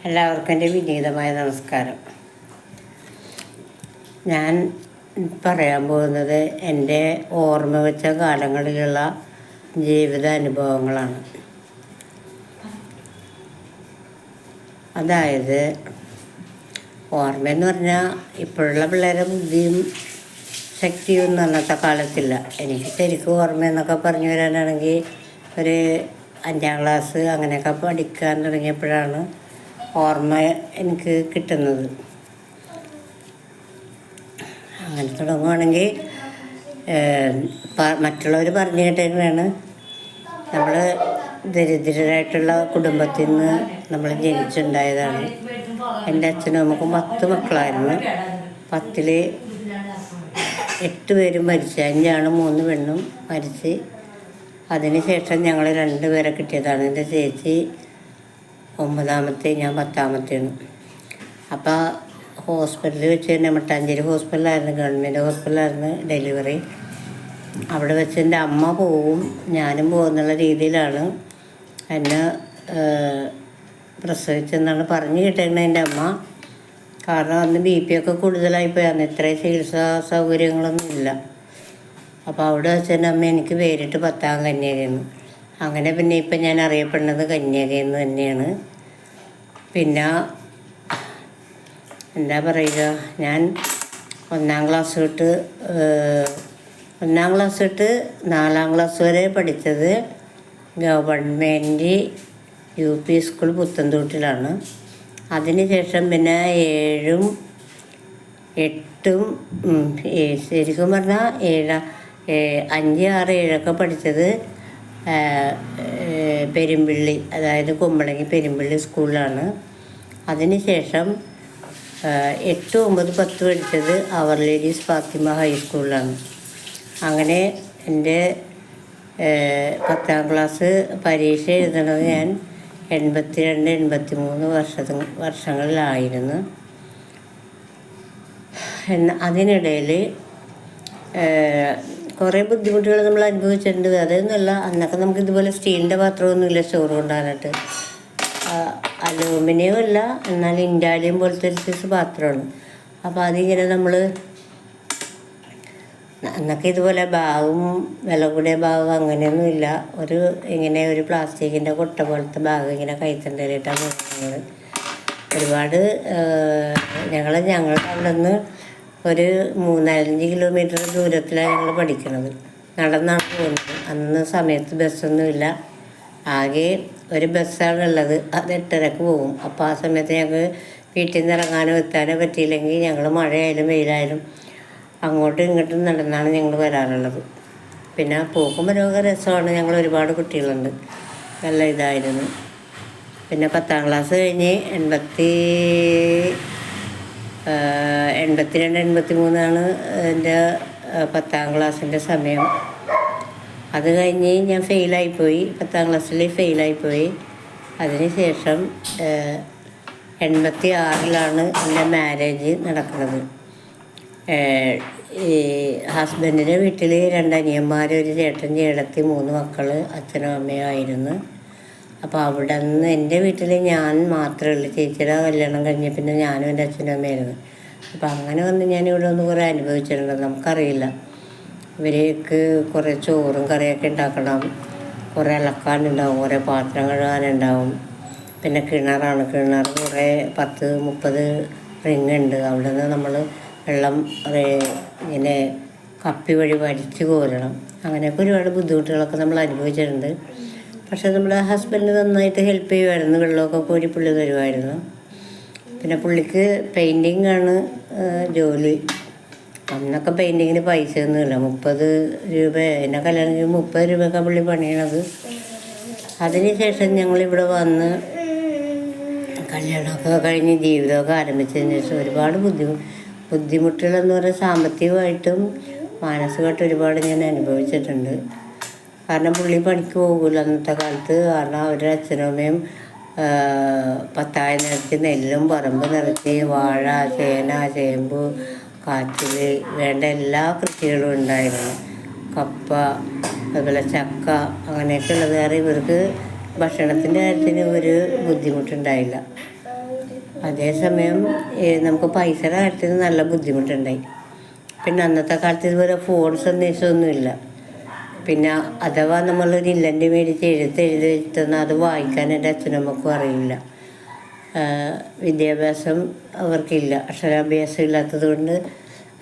എല്ലാവർക്കും എൻ്റെ വിനീതമായ നമസ്കാരം. ഞാൻ പറയാൻ പോകുന്നത് എൻ്റെ ഓർമ്മ വെച്ച കാലങ്ങളിലുള്ള ജീവിത അനുഭവങ്ങളാണ്. അതായത് ഓർമ്മയെന്ന് പറഞ്ഞാൽ ഇപ്പോഴുള്ള പിള്ളേരെ ബുദ്ധിയും ശക്തിയൊന്നും അന്നത്തെ കാലത്തില്ല. എനിക്ക് ശരിക്കും ഓർമ്മയെന്നൊക്കെ പറഞ്ഞു വരാനാണെങ്കിൽ ഒരു 5ാം ക്ലാസ് അങ്ങനെയൊക്കെ പഠിക്കാൻ തുടങ്ങിയപ്പോഴാണ് ഓർമ്മ എനിക്ക് കിട്ടുന്നത്. അങ്ങനെ തുടങ്ങുകയാണെങ്കിൽ മറ്റുള്ളവർ പറഞ്ഞു കേട്ടേക്കാണ് നമ്മൾ ദരിദ്രരായിട്ടുള്ള കുടുംബത്തിൽ നിന്ന് നമ്മൾ ജനിച്ചുണ്ടായതാണ്. എൻ്റെ അച്ഛനും അമ്മക്കും 10 മക്കളായിരുന്നു. 10ൽ 8 പേരും മരിച്ചു. 5 ആണും 3 പെണ്ണും മരിച്ച്. അതിന് ശേഷം ഞങ്ങൾ 2 പേരെ കിട്ടിയതാണ്. എൻ്റെ ചേച്ചി 9ാമത്തെ, ഞാൻ 10ാമത്തെയാണ്. അപ്പോൾ ഹോസ്പിറ്റലിൽ വെച്ച് തന്നെ മട്ടാഞ്ചേരി ഹോസ്പിറ്റലായിരുന്നു, ഗവൺമെൻറ് ഹോസ്പിറ്റലായിരുന്നു ഡെലിവറി. അവിടെ വെച്ച് എൻ്റെ അമ്മ പോവും ഞാനും പോകുന്നുള്ള രീതിയിലാണ് എന്നെ പ്രസവിച്ചെന്നാണ് പറഞ്ഞു കിട്ടേണ്ടത് എൻ്റെ അമ്മ. കാരണം അന്ന് BP ഒക്കെ കൂടുതലായിപ്പോയി. അന്ന് ഇത്രയും ചികിത്സാ സൗകര്യങ്ങളൊന്നും ഇല്ല. അപ്പോൾ അവിടെ വെച്ച് എൻ്റെ അമ്മ എനിക്ക് പേരിട്ട് 10ാം കന്യകയെന്ന്. അങ്ങനെ പിന്നെ ഇപ്പം ഞാൻ അറിയപ്പെടുന്നത് കന്യകയെന്ന് തന്നെയാണ്. പിന്നെ എന്താ പറയുക, ഞാൻ 1ാം ക്ലാസ് തൊട്ട് 4ാം ക്ലാസ് വരെ പഠിച്ചത് ഗവൺമെൻറ് UP സ്കൂൾ പുത്തൻതോട്ടിലാണ്. അതിന് ശേഷം പിന്നെ 7ഉം 8ഉം ശരിക്കും പറഞ്ഞാൽ 5, 6, 7ഒക്കെ പഠിച്ചത് പെരുമ്പിള്ളി, അതായത് കുമ്പളങ്ങി പെരുമ്പിള്ളി സ്കൂളിലാണ്. അതിന് ശേഷം 8, 9, 10 പഠിച്ചത് അവർ ലേഡീസ് ഫാത്തിമ ഹൈസ്കൂളിലാണ്. അങ്ങനെ എൻ്റെ 10ാം ക്ലാസ് പരീക്ഷ എഴുതണത് ഞാൻ 82, 83 വർഷങ്ങളിലായിരുന്നു. അതിനിടയിൽ കുറേ ബുദ്ധിമുട്ടുകൾ നമ്മൾ അനുഭവിച്ചിട്ടുണ്ട്. അതൊന്നുമല്ല, അന്നൊക്കെ നമുക്ക് ഇതുപോലെ സ്റ്റീലിൻ്റെ പാത്രമൊന്നുമില്ല ചോറ് കൊണ്ടാനായിട്ട്. അലൂമിനിയം അല്ല, എന്നാൽ ഇൻഡാലിയം പോലത്തെ ഒരു സൈസ് പാത്രമാണ്. അപ്പോൾ അതിങ്ങനെ നമ്മൾ അന്നൊക്കെ ഇതുപോലെ ബാഗും വില കൂടിയ ബാഗ് അങ്ങനെയൊന്നുമില്ല. ഇങ്ങനെ ഒരു പ്ലാസ്റ്റിക്കിൻ്റെ കൊട്ട പോലത്തെ ബാഗ് ഇങ്ങനെ കൈത്തണ്ടയിലിട്ടാണ് പോകുന്നത്. ഒരുപാട് ഞങ്ങളുടെ അവിടെ നിന്ന് ഒരു 3-4 കിലോമീറ്റർ ദൂരത്തിലാണ് ഞങ്ങൾ പഠിക്കുന്നത്. നടന്നാണ് പോകുന്നത്. അന്ന് സമയത്ത് ബസ്സൊന്നുമില്ല. ആകെ ഒരു ബസ്സാണുള്ളത്. അത് 8:30 പോകും. അപ്പോൾ ആ സമയത്ത് ഞങ്ങൾക്ക് വീട്ടിൽ നിന്ന് ഇറങ്ങാനോ എത്താനോ പറ്റിയില്ലെങ്കിൽ ഞങ്ങൾ മഴയായാലും വെയിലായാലും അങ്ങോട്ടും ഇങ്ങോട്ടും നടന്നാണ് ഞങ്ങൾ വരാറുള്ളത്. പിന്നെ പോക്കും വരവൊക്കെ രസമാണ്. ഞങ്ങൾ ഒരുപാട് കുട്ടികളുണ്ട്. നല്ല ഇതായിരുന്നു. പിന്നെ 10ാം ക്ലാസ് കഴിഞ്ഞ് 82, 83 എൻ്റെ 10ാം ക്ലാസ്സിൻ്റെ സമയം. അത് കഴിഞ്ഞ് ഞാൻ ഫെയിലായിപ്പോയി. 10ാം ക്ലാസ്സിൽ ഫെയിലായിപ്പോയി. അതിന് ശേഷം 86ലാണ് എൻ്റെ മാരേജ് നടക്കുന്നത്. ഈ ഹസ്ബൻഡിൻ്റെ വീട്ടിൽ 2 അനിയന്മാർ, ഒരു ചേട്ടൻ, ചേട്ടത്തി, 3 മക്കൾ, അച്ഛനും അമ്മയും ആയിരുന്നു. അപ്പോൾ അവിടെ നിന്ന് എൻ്റെ വീട്ടിൽ ഞാൻ മാത്രമേ ഉള്ളൂ. ചേച്ചിയുടെ കല്യാണം കഴിഞ്ഞ പിന്നെ ഞാനും എൻ്റെ അച്ഛനും അമ്മയായിരുന്നു. അപ്പോൾ അങ്ങനെ വന്ന് ഞാനിവിടെ ഒന്ന് കുറേ അനുഭവിച്ചിട്ടുണ്ട്. നമുക്കറിയില്ല. ഇവർക്ക് കുറേ ചോറും കറിയൊക്കെ ഉണ്ടാക്കണം, കുറേ അലക്കാനുണ്ടാവും, കുറേ പാത്രം കഴുകാനുണ്ടാവും. പിന്നെ കിണറാണ്. കിണർ കുറേ 10-30 റിങ്ങുണ്ട്. അവിടെ നിന്ന് നമ്മൾ വെള്ളം ഇങ്ങനെ കപ്പി വഴി വലിച്ചു കോരണം. അങ്ങനെയൊക്കെ ഒരുപാട് ബുദ്ധിമുട്ടുകളൊക്കെ നമ്മൾ അനുഭവിച്ചിട്ടുണ്ട്. പക്ഷേ നമ്മുടെ ഹസ്ബൻഡ് നന്നായിട്ട് ഹെൽപ്പ് ചെയ്യുമായിരുന്നു. വെള്ളമൊക്കെ കോരി പുള്ളി തരുമായിരുന്നു. പിന്നെ പുള്ളിക്ക് പെയിൻറ്റിങ് ആണ് ജോലി. അന്നൊക്കെ പെയിൻറ്റിങ്ങിന് പൈസ ഒന്നുമില്ല. 30 രൂപ, എന്നെ കല്യാണം 30 രൂപയൊക്കെ പുള്ളി പണിയണത്. അതിന് ശേഷം ഞങ്ങളിവിടെ വന്ന് കല്യാണമൊക്കെ കഴിഞ്ഞ് ജീവിതമൊക്കെ ആരംഭിച്ചതിന് ശേഷം ഒരുപാട് ബുദ്ധിമുട്ടുകളെന്ന് പറഞ്ഞാൽ സാമ്പത്തികമായിട്ടും മാനസികമായിട്ടും ഒരുപാട് ഞാൻ അനുഭവിച്ചിട്ടുണ്ട്. കാരണം പുള്ളി പണിക്ക് പോകില്ല അന്നത്തെ കാലത്ത്. കാരണം അവരുടെ അച്ഛനും അമ്മയും പത്തായം നിറച്ച് നെല്ലും പറമ്പ് നിറച്ച് വാഴ, ചേന, ചേമ്പ്, കാച്ചിൽ വേണ്ട എല്ലാ കൃഷികളും ഉണ്ടായിരുന്നു. കപ്പ, അതുപോലെ ചക്ക, അങ്ങനെയൊക്കെ ഉള്ളത് കാരണം ഇവർക്ക് ഭക്ഷണത്തിൻ്റെ കാര്യത്തിന് ഒരു ബുദ്ധിമുട്ടുണ്ടായില്ല. അതേസമയം നമുക്ക് പൈസയുടെ കാര്യത്തിൽ നല്ല ബുദ്ധിമുട്ടുണ്ടായി. പിന്നെ അന്നത്തെ കാലത്ത് ഇതുപോലെ ഫോൺ സന്ദേശമൊന്നുമില്ല. പിന്നെ അഥവാ നമ്മളൊരു ഇല്ലൻ്റെ മേടിച്ച് എഴുതി വെച്ചെന്നാൽ അത് വായിക്കാൻ എൻ്റെ അച്ഛനമ്മക്കും അറിയില്ല. വിദ്യാഭ്യാസം അവർക്കില്ല, അക്ഷരാഭ്യാസം ഇല്ലാത്തത് കൊണ്ട്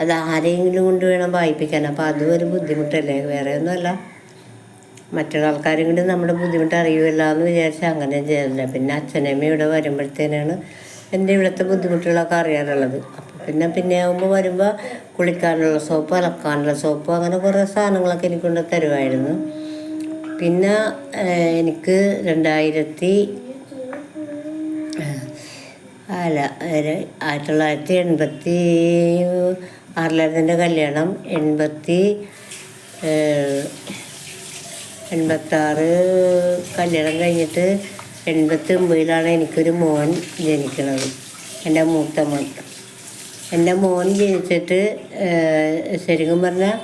അത് ആരെങ്കിലും കൊണ്ട് വേണം വായിപ്പിക്കാൻ. അപ്പോൾ അതും ഒരു ബുദ്ധിമുട്ടല്ലേ, വേറെ ഒന്നുമല്ല. മറ്റുള്ള ആൾക്കാരും കൂടി നമ്മുടെ ബുദ്ധിമുട്ട് അറിയുമല്ല എന്ന് വിചാരിച്ച് അങ്ങനെ ചെയ്തില്ല. പിന്നെ അച്ഛനമ്മ ഇവിടെ വരുമ്പോഴത്തേനാണ് എൻ്റെ ഇവിടുത്തെ ബുദ്ധിമുട്ടുകളൊക്കെ അറിയാറുള്ളത്. അപ്പോൾ പിന്നെ ആകുമ്പോൾ വരുമ്പോൾ കുളിക്കാനുള്ള സോപ്പ്, അലക്കാനുള്ള സോപ്പ്, അങ്ങനെ കുറേ സാധനങ്ങളൊക്കെ എനിക്കൊണ്ട് തരുമായിരുന്നു. പിന്നെ എനിക്ക് 1986 എൻ്റെ കല്യാണം. 86 കല്യാണം കഴിഞ്ഞിട്ട് 89 എനിക്കൊരു മോൻ ജനിക്കണത്, എൻ്റെ മൂത്ത മോൻ. എൻ്റെ മോൻ ജനിച്ചിട്ട് ശരിക്കും പറഞ്ഞാൽ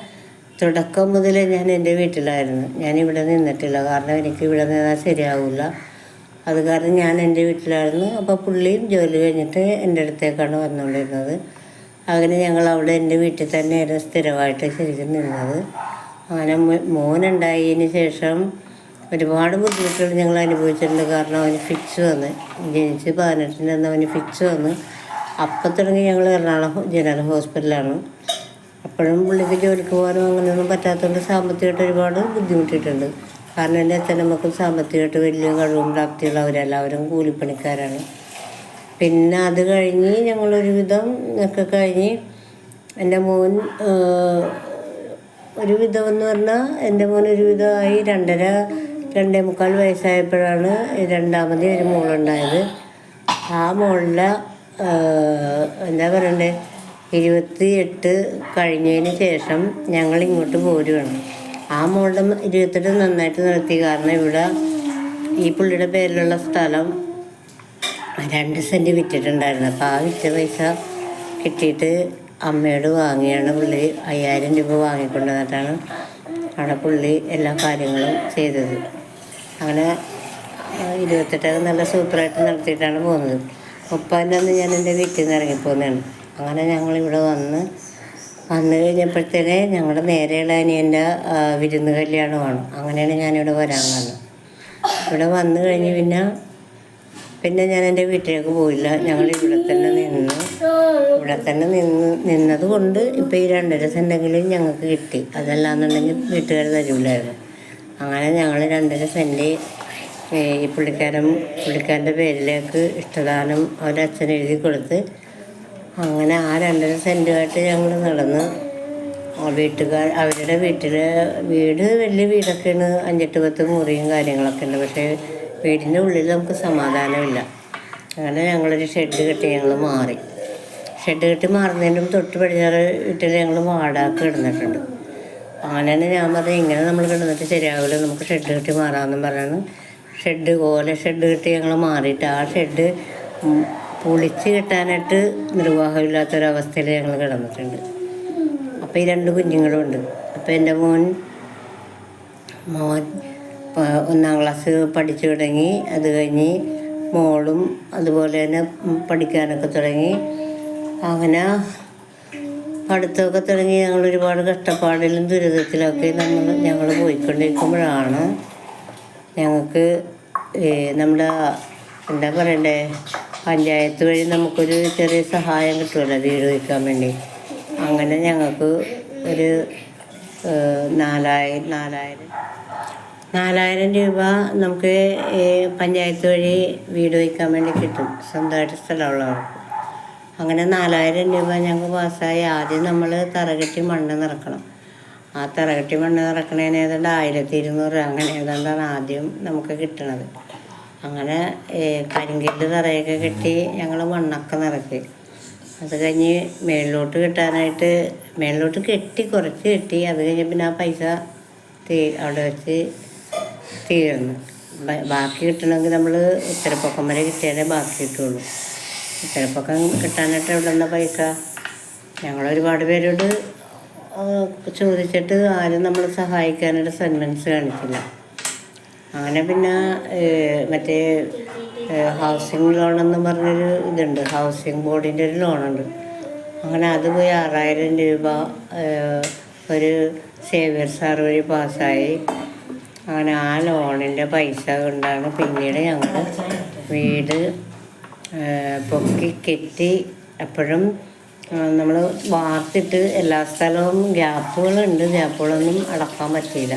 തുടക്കം മുതൽ ഞാൻ എൻ്റെ വീട്ടിലായിരുന്നു. ഞാനിവിടെ നിന്നിട്ടില്ല, കാരണം എനിക്ക് ഇവിടെ നിന്നാൽ ശരിയാവില്ല. അത് കാരണം ഞാൻ എൻ്റെ വീട്ടിലായിരുന്നു. അപ്പോൾ പുള്ളിയും ജോലി കഴിഞ്ഞിട്ട് എൻ്റെ അടുത്തേക്കാണ് വന്നുകൊണ്ടിരുന്നത്. അങ്ങനെ ഞങ്ങൾ അവിടെ എൻ്റെ വീട്ടിൽ തന്നെയായിരുന്നു സ്ഥിരമായിട്ട് ശരിക്കും നിന്നത്. അങ്ങനെ മോനുണ്ടായതിന് ശേഷം ഒരുപാട് ബുദ്ധിമുട്ടുകൾ ഞങ്ങൾ അനുഭവിച്ചിട്ടുണ്ട്. കാരണം അവന് ഫിക്സ് വന്ന്, ജനിച്ച് 18 അവന് ഫിക്സ് വന്ന്. അപ്പം തുടങ്ങി ഞങ്ങൾ എറണാകുളം ജനറൽ ഹോസ്പിറ്റലാണ്. അപ്പോഴും പുള്ളിക്ക് ജോലിക്ക് പോകാനും അങ്ങനെയൊന്നും പറ്റാത്തതുകൊണ്ട് സാമ്പത്തികമായിട്ട് ഒരുപാട് ബുദ്ധിമുട്ടിയിട്ടുണ്ട്. കാരണം എൻ്റെ അച്ഛനമ്മക്കും സാമ്പത്തികമായിട്ട് വലിയ കഴിവും പ്രാപ്തിയുള്ളവരെല്ലാവരും കൂലിപ്പണിക്കാരാണ്. പിന്നെ അത് കഴിഞ്ഞ് ഞങ്ങളൊരുവിധം ഒക്കെ കഴിഞ്ഞ് എൻ്റെ മോൻ ഒരുവിധമെന്ന് പറഞ്ഞാൽ എൻ്റെ മോൻ ഒരുവിധമായി 2.5-2.25 വയസ്സായപ്പോഴാണ് രണ്ടാമത് ഒരു മോളുണ്ടായത്. ആ മോളുടെ എന്താ പറയണ്ടേ 28 കഴിഞ്ഞതിന് ശേഷം ഞങ്ങൾ ഇങ്ങോട്ട് പോരുകയാണ്. ആ മോളുടെ 28 നന്നായിട്ട് നിർത്തി. കാരണം ഇവിടെ ഈ പുള്ളിയുടെ പേരിലുള്ള സ്ഥലം 2 സെൻറ്റ് വിറ്റിട്ടുണ്ടായിരുന്നു. അപ്പോൾ ആ വിറ്റ പൈസ കിട്ടിയിട്ട് അമ്മയോട് വാങ്ങിയാണ് പുള്ളി 5000 രൂപ വാങ്ങിക്കൊണ്ട് വന്നിട്ടാണ് അവിടെ പുള്ളി എല്ലാ കാര്യങ്ങളും ചെയ്തത്. അങ്ങനെ 28 നല്ല സൂപ്പറായിട്ട് നടത്തിയിട്ടാണ് പോകുന്നത്. 30 ഞാൻ എൻ്റെ വീട്ടിൽ നിന്ന് ഇറങ്ങിപ്പോകുന്നതാണ്. അങ്ങനെ ഞങ്ങളിവിടെ വന്നു കഴിഞ്ഞപ്പോഴത്തേനെ ഞങ്ങളുടെ നേരെയുള്ള അനിയൻ്റെ വിരുന്ന് കല്യാണമാണ്. അങ്ങനെയാണ് ഞാനിവിടെ വരാൻ കാരണം. ഇവിടെ വന്നു കഴിഞ്ഞ് പിന്നെ ഞാൻ എൻ്റെ വീട്ടിലേക്ക് പോയില്ല. ഞങ്ങൾ ഇവിടെ തന്നെ നിന്നത് കൊണ്ട് ഇപ്പോൾ ഈ 2.5 സെൻറ്റെങ്കിലും ഞങ്ങൾക്ക് കിട്ടി. അതല്ലാന്നുണ്ടെങ്കിൽ വീട്ടുകാർ തരില്ലായിരുന്നു. അങ്ങനെ ഞങ്ങൾ 2.5 സെൻറ്റ് ഈ പുള്ളിക്കാരൻ്റെ പേരിലേക്ക് ഇഷ്ടദാനം അവരുടെ അച്ഛൻ എഴുതി കൊടുത്ത് അങ്ങനെ ആ 2.5 സെൻറ്റുമായിട്ട് ഞങ്ങൾ നടന്ന് അവരുടെ വീട് വലിയ വീടൊക്കെയാണ്, 5-10 മുറിയും കാര്യങ്ങളൊക്കെ ഉണ്ട്. പക്ഷേ വീടിൻ്റെ ഉള്ളിൽ നമുക്ക് സമാധാനമില്ല. അങ്ങനെ ഞങ്ങളൊരു ഷെഡ് കെട്ടി ഞങ്ങൾ മാറി. ഷെഡ് കെട്ടി മാറുന്നതിനും തൊട്ട് പടിഞ്ഞാറ് വീട്ടിൽ ഞങ്ങൾ വാടകയ്ക്ക് കിടന്നിട്ടുണ്ട്. അങ്ങനെയാണ് ഞാൻ പറഞ്ഞത്, ഇങ്ങനെ നമ്മൾ കിടന്നിട്ട് ശരിയാവില്ല, നമുക്ക് ഷെഡ് കെട്ടി മാറാമെന്നും പറഞ്ഞാണ് ഷെഡ് കെട്ടി ഞങ്ങൾ മാറിയിട്ട് ആ ഷെഡ് പൊളിച്ച് കിട്ടാനായിട്ട് നിർവാഹമില്ലാത്തൊരവസ്ഥയിൽ ഞങ്ങൾ കിടന്നിട്ടുണ്ട്. അപ്പോൾ ഈ 2 കുഞ്ഞുങ്ങളുണ്ട്. അപ്പോൾ എൻ്റെ മോൻ 1ാം ക്ലാസ് പഠിച്ചു തുടങ്ങി. അത് കഴിഞ്ഞ് മോളും അതുപോലെ തന്നെ പഠിക്കാനൊക്കെ തുടങ്ങി. അങ്ങനെ പഠിത്തമൊക്കെ തുടങ്ങി ഞങ്ങൾ ഒരുപാട് കഷ്ടപ്പാടിലും ദുരിതത്തിലൊക്കെ ഞങ്ങൾ പോയിക്കൊണ്ടിരിക്കുമ്പോഴാണ് ഞങ്ങൾക്ക് നമ്മുടെ എന്താ പറയണ്ടേ പഞ്ചായത്ത് വഴി നമുക്കൊരു ചെറിയ സഹായം കിട്ടുമല്ലോ വീട് വയ്ക്കാൻ വേണ്ടി. അങ്ങനെ ഞങ്ങൾക്ക് ഒരു 4000 രൂപ നമുക്ക് പഞ്ചായത്ത് വഴി വീട് വയ്ക്കാൻ വേണ്ടി കിട്ടും, സ്വന്തമായിട്ട് സ്ഥലമുള്ളവർക്ക്. അങ്ങനെ 4000 രൂപ ഞങ്ങൾക്ക് പാസ്സായി. ആദ്യം നമ്മൾ തറകെട്ടി മണ്ണ് നിറക്കണം. ആ തറകെട്ടി മണ്ണ് നിറക്കണതിന് ഏതാണ്ട് 1200 അങ്ങനെ ഏതാണ്ടാണ് ആദ്യം നമുക്ക് കിട്ടണത്. അങ്ങനെ കരിങ്കല്ല് തറയൊക്കെ കെട്ടി ഞങ്ങൾ മണ്ണൊക്കെ നിറക്കി. അത് കഴിഞ്ഞ് മേളിലോട്ട് കുറച്ച് കെട്ടി. അത് കഴിഞ്ഞ് പിന്നെ ആ പൈസ അവിടെ വെച്ച് തീർന്നു. ബാക്കി കിട്ടണമെങ്കിൽ നമ്മൾ ഉത്തരപ്പൊക്കം വരെ കിട്ടിയാലേ ബാക്കി കിട്ടുള്ളൂ. ഉത്തരപ്പൊക്കം കിട്ടാനായിട്ട് എവിടെ നിന്ന പൈസ? ഞങ്ങളൊരുപാട് പേരോട് ചോദിച്ചിട്ട് ആരും നമ്മൾ സഹായിക്കാനായിട്ട് സെൻമെൻസ് കാണിച്ചില്ല. അങ്ങനെ പിന്നെ മറ്റേ ഹൗസിംഗ് ലോണെന്ന് പറഞ്ഞൊരു ഇതുണ്ട്, ഹൗസിംഗ് ബോർഡിൻ്റെ ഒരു ലോണുണ്ട്. അങ്ങനെ അത് പോയി 6000 രൂപ ഒരു സേവിയർ സാർ വഴി പാസ്സായി. അങ്ങനെ ആ ലോണിൻ്റെ പൈസ കൊണ്ടാണ് പിന്നീട് ഞങ്ങൾ വീട് പൊക്കി കെട്ടി. എപ്പോഴും നമ്മൾ വാർത്തിട്ട് എല്ലാ സ്ഥലവും ഗ്യാപ്പുകളുണ്ട്, ഗ്യാപ്പുകളൊന്നും അടക്കാൻ പറ്റിയില്ല.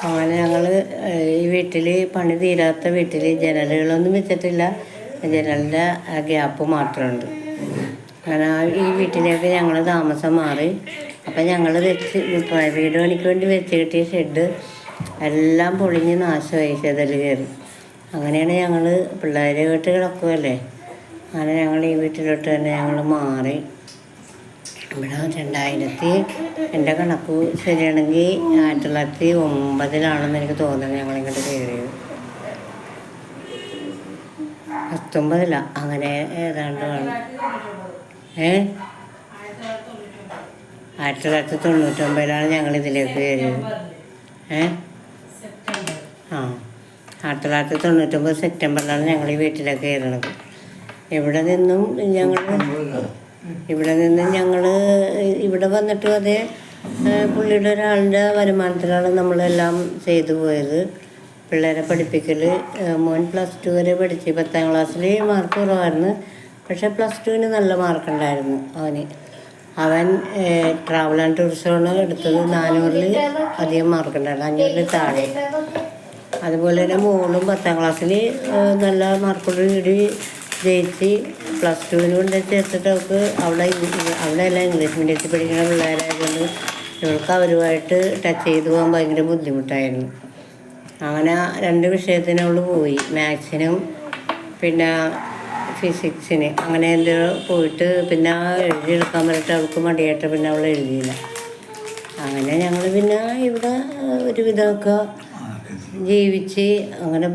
അങ്ങനെ ഞങ്ങൾ ഈ വീട്ടിൽ പണി തീരാത്ത വീട്ടിൽ ജനലുകളൊന്നും വെച്ചിട്ടില്ല, ജനലിൻ്റെ ഗ്യാപ്പ് മാത്രമുണ്ട്. അങ്ങനെ ഈ വീട്ടിലേക്ക് ഞങ്ങൾ താമസം മാറി. അപ്പം ഞങ്ങൾ വീട് പണിക്ക് വേണ്ടി വെച്ച് കിട്ടിയ ഷെഡ് എല്ലാം പൊളിഞ്ഞ് നാശമായി, ചെതൽ കയറി. അങ്ങനെയാണ് ഞങ്ങൾ പിള്ളേരെ വീട്ടിൽ കിടക്കുമല്ലേ, അങ്ങനെ ഞങ്ങൾ ഈ വീട്ടിലോട്ട് തന്നെ ഞങ്ങൾ മാറി. ഇവിടെ 2000 എൻ്റെ കണക്ക് ശരിയാണെങ്കിൽ 1909 എനിക്ക് തോന്നുന്നത് ഞങ്ങളിങ്ങോട്ട് കയറിയത്. 19 അങ്ങനെ ഏതാണ്ട് വേണം. 1999 ഞങ്ങളിതിലേക്ക് കയറിയത്. 1999 സെപ്റ്റംബറിലാണ് ഞങ്ങൾ ഈ വീട്ടിലേക്ക് കയറണത്. ഇവിടെ നിന്നും ഞങ്ങൾ ഇവിടെ വന്നിട്ടും അതേ പുള്ളിയുടെ ഒരാളുടെ വരുമാനത്തിലാണ് നമ്മളെല്ലാം ചെയ്തു പോയത്. പിള്ളേരെ പഠിപ്പിക്കൽ, മോൻ +2 വരെ പഠിച്ച് 10ാം ക്ലാസ്സിൽ മാർക്ക് കുറവായിരുന്നു, പക്ഷേ +2 നല്ല മാർക്കുണ്ടായിരുന്നു അവന്. അവൻ ട്രാവൽ ആൻഡ് ടൂറിസമാണ് എടുത്തത്. 400 അധികം മാർക്കുണ്ടായിരുന്നു, 500 താഴെ. അതുപോലെ തന്നെ മോളും 10ാം ക്ലാസ്സിൽ നല്ല മാർക്കോടുകൂടി ജയിച്ച് +2 കൊണ്ട് ചേർത്തിട്ട് അവൾക്ക് അവിടെ എല്ലാം ഇംഗ്ലീഷ് മീഡിയത്തിൽ പഠിക്കുന്ന പിള്ളേരായതുകൊണ്ട് ഇവൾക്ക് അവരുമായിട്ട് ടച്ച് ചെയ്ത് പോകാൻ ഭയങ്കര ബുദ്ധിമുട്ടായിരുന്നു. അങ്ങനെ 2 വിഷയത്തിന് അവൾ പോയി, മാത്സിനും പിന്നെ ഫിസിക്സിന്. അങ്ങനെ എന്തോ പോയിട്ട് പിന്നെ എഴുതിയെടുക്കാൻ പറഞ്ഞിട്ട് അവൾക്ക് മടിയായിട്ട് പിന്നെ അവൾ എഴുതിയില്ല. അങ്ങനെ ഞങ്ങൾ പിന്നെ ഇവിടെ ഒരുവിധമൊക്കെ ജീവിച്ച് അങ്ങനെ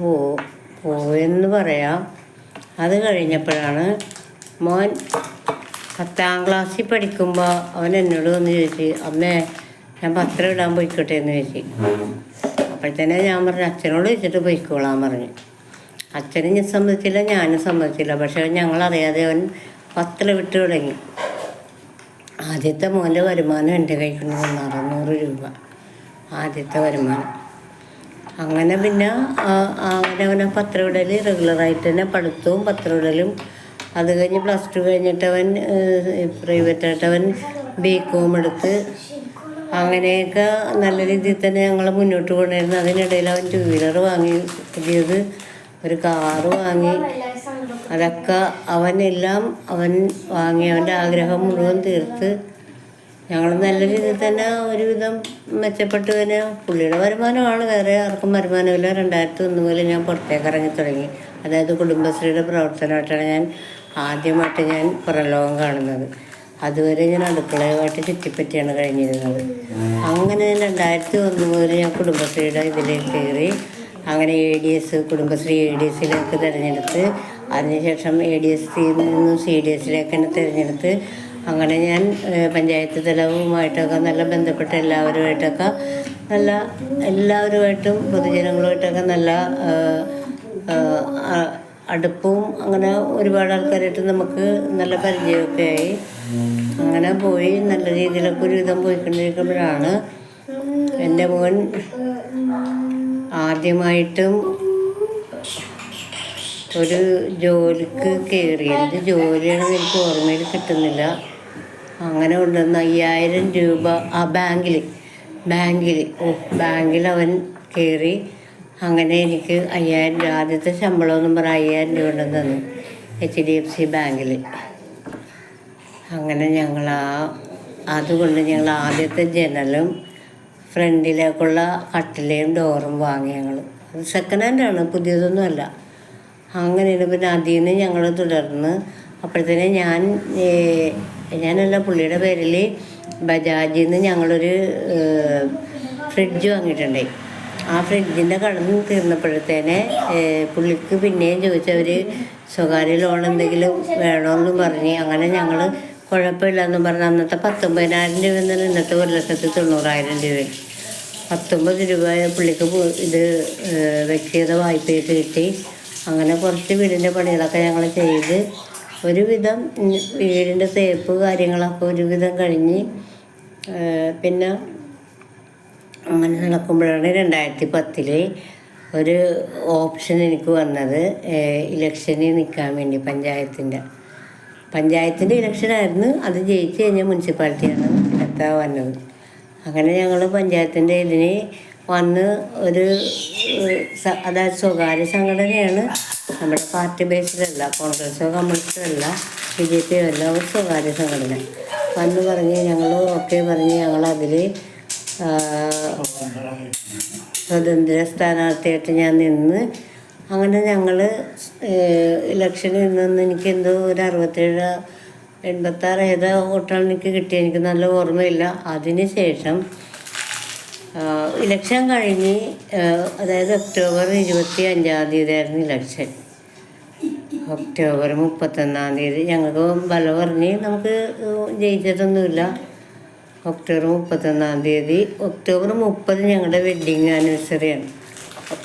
പോയെന്ന് പറയാം. അത് കഴിഞ്ഞപ്പോഴാണ് മോൻ 10ാം ക്ലാസ്സിൽ പഠിക്കുമ്പോൾ അവൻ എന്നോട് വന്ന് ചോദിച്ചു, അമ്മേ ഞാൻ പത്രം ഇടാൻ പോയിക്കോട്ടെ എന്ന് ചോദിച്ചു. അപ്പോഴത്തേനെ ഞാൻ പറഞ്ഞു അച്ഛനോട് ചോദിച്ചിട്ട് പോയിക്കോളാൻ പറഞ്ഞു. അച്ഛനും സമ്മതിച്ചില്ല, ഞാനും സമ്മതിച്ചില്ല. പക്ഷേ ഞങ്ങളറിയാതെ അവൻ പത്രം വിട്ട് തുടങ്ങി. ആദ്യത്തെ മോൻ്റെ വരുമാനം എൻ്റെ കൈക്കൊണ്ട് 600 രൂപ ആദ്യത്തെ വരുമാനം. അങ്ങനെ പിന്നെ അവനെ പത്രം ഇടൽ റെഗുലറായിട്ട് തന്നെ പഠിത്തവും പത്രം ഇടലും. അത് കഴിഞ്ഞ് +2 കഴിഞ്ഞിട്ട് അവൻ പ്രൈവറ്റായിട്ട് അവൻ BCom എടുത്ത്. അങ്ങനെയൊക്കെ നല്ല രീതിയിൽ തന്നെ ഞങ്ങൾ മുന്നോട്ട് കൊണ്ടുവരുന്നു. അതിനിടയിൽ അവൻ 2 വീലർ വാങ്ങി, പുതിയത് ഒരു കാറ് വാങ്ങി. അതൊക്കെ അവൻ വാങ്ങി, അവൻ്റെ ആഗ്രഹം മുഴുവൻ തീർത്ത് ഞങ്ങൾ നല്ല രീതിയിൽ തന്നെ ഒരുവിധം മെച്ചപ്പെട്ട് തന്നെ. പുള്ളിയുടെ വരുമാനമാണ്, വേറെ ആർക്കും വരുമാനമില്ല. 2001 മുതൽ ഞാൻ പുറത്തേക്ക് ഇറങ്ങി തുടങ്ങി. അതായത് കുടുംബശ്രീയുടെ പ്രവർത്തനമായിട്ടാണ് ഞാൻ പുറംലോകം കാണുന്നത്. അതുവരെ ഞാൻ അടുക്കളയുമായിട്ട് ചുറ്റിപ്പറ്റിയാണ് കഴിഞ്ഞിരുന്നത്. അങ്ങനെ 2001 മുതൽ ഞാൻ കുടുംബശ്രീയുടെ ഇതിലേക്ക് കയറി. അങ്ങനെ ADS കുടുംബശ്രീ ADSയിലേക്ക് തിരഞ്ഞെടുത്ത്, അതിനുശേഷം ADSയിൽ നിന്നും CDSയിലേക്ക് തന്നെ തിരഞ്ഞെടുത്ത്. അങ്ങനെ ഞാൻ പഞ്ചായത്ത് തലവുമായിട്ടൊക്കെ നല്ല ബന്ധപ്പെട്ട് എല്ലാവരുമായിട്ടും പൊതുജനങ്ങളുമായിട്ടൊക്കെ നല്ല അടുപ്പവും അങ്ങനെ ഒരുപാട് ആൾക്കാരായിട്ട് നമുക്ക് നല്ല പരിചയമൊക്കെ ആയി. അങ്ങനെ പോയി നല്ല രീതിയിലൊക്കെ ഒരുവിധം പോയിക്കൊണ്ടിരിക്കുമ്പോഴാണ് എൻ്റെ മോൻ ആദ്യമായിട്ടും ഒരു ജോലിക്ക് കയറി. എന്ത് ജോലിയാണെന്ന് എനിക്ക് ഓർമ്മയിൽ കിട്ടുന്നില്ല. അങ്ങനെ കൊണ്ടുവന്ന് 5000 രൂപ ബാങ്കിൽ അവൻ കയറി. അങ്ങനെ എനിക്ക് 5000 രൂപ ആദ്യത്തെ ശമ്പളമെന്നും പറഞ്ഞാൽ 5000 രൂപ ഉണ്ടെന്ന് തന്നു HDFC ബാങ്കിൽ. അങ്ങനെ അതുകൊണ്ട് ഞങ്ങൾ ആദ്യത്തെ ജനലും ഫ്രണ്ടിലേക്കുള്ള കട്ടിലയും ഡോറും വാങ്ങി. ഞങ്ങൾ അത് സെക്കൻഡ് ഹാൻഡാണ്, പുതിയതൊന്നുമല്ല. അങ്ങനെയാണ്. പിന്നെ അതിൽ നിന്ന് ഞങ്ങൾ തുടർന്ന് അപ്പോഴത്തേനെ ഞാനല്ല പുള്ളിയുടെ പേരിൽ ബജാജിൽ നിന്ന് ഞങ്ങളൊരു ഫ്രിഡ്ജ് വാങ്ങിയിട്ടുണ്ടായി. ആ ഫ്രിഡ്ജിൻ്റെ കടന്ന് തീർന്നപ്പോഴത്തേനെ പുള്ളിക്ക് പിന്നെയും ചോദിച്ചവർ സ്വകാര്യ ലോൺ എന്തെങ്കിലും വേണമെന്നും പറഞ്ഞ്. അങ്ങനെ ഞങ്ങൾ കുഴപ്പമില്ലെന്നും പറഞ്ഞ് അന്നത്തെ 19,000 രൂപ എന്നാണ് ഇന്നത്തെ 1,90,000 രൂപ. 19 രൂപ പുള്ളിക്ക് ഇത് വ്യക്തിഗത വായ്പയിട്ട് കിട്ടി. അങ്ങനെ കുറച്ച് വീടിൻ്റെ പണികളൊക്കെ ഞങ്ങൾ ചെയ്ത് ഒരുവിധം വീടിൻ്റെ തേപ്പ് കാര്യങ്ങളൊക്കെ ഒരുവിധം കഴിഞ്ഞ് പിന്നെ അങ്ങനെ നടക്കുമ്പോഴാണ് 2010 ഒരു ഓപ്ഷൻ എനിക്ക് വന്നത്, ഇലക്ഷനിൽ നിൽക്കാൻ വേണ്ടി. പഞ്ചായത്തിൻ്റെ ഇലക്ഷനായിരുന്നു. അത് ജയിച്ച് കഴിഞ്ഞാൽ മുനിസിപ്പാലിറ്റിയാണ് എത്താൻ വന്നത്. അങ്ങനെ ഞങ്ങൾ പഞ്ചായത്തിൻ്റെ ഇതിന് വന്ന് അതായത് സ്വകാര്യ സംഘടനയാണ്, നമ്മുടെ പാർട്ടി ബേസിലല്ല, കോൺഗ്രസോ കമ്മ്യൂണിസ്റ്റോ അല്ല, BJP അല്ല, ഒരു സ്വകാര്യ സംഘടന വന്ന് പറഞ്ഞ് ഞങ്ങൾ ഓക്കെ പറഞ്ഞ് ഞങ്ങളതിൽ സ്വതന്ത്ര സ്ഥാനാർത്ഥിയായിട്ട് ഞാൻ നിന്ന്. അങ്ങനെ ഞങ്ങൾ ഇലക്ഷനിൽ നിന്ന് എനിക്കെന്തോ ഒരു 67-86 ഏതാ വോട്ടാണ് എനിക്ക് കിട്ടിയത്, എനിക്ക് നല്ല ഓർമ്മയില്ല. അതിന് ശേഷം ഇലക്ഷൻ കഴിഞ്ഞ് അതായത് ഒക്ടോബർ 25 ഇലക്ഷൻ. ഒക്ടോബർ 31 ഞങ്ങൾക്ക് ബല പറഞ്ഞ് നമുക്ക് ജയിച്ചിട്ടൊന്നുമില്ല. ഒക്ടോബർ 31 ഒക്ടോബർ 30 ഞങ്ങളുടെ വെഡ്ഡിങ് ആനിവേഴ്സറിയാണ്. അപ്പം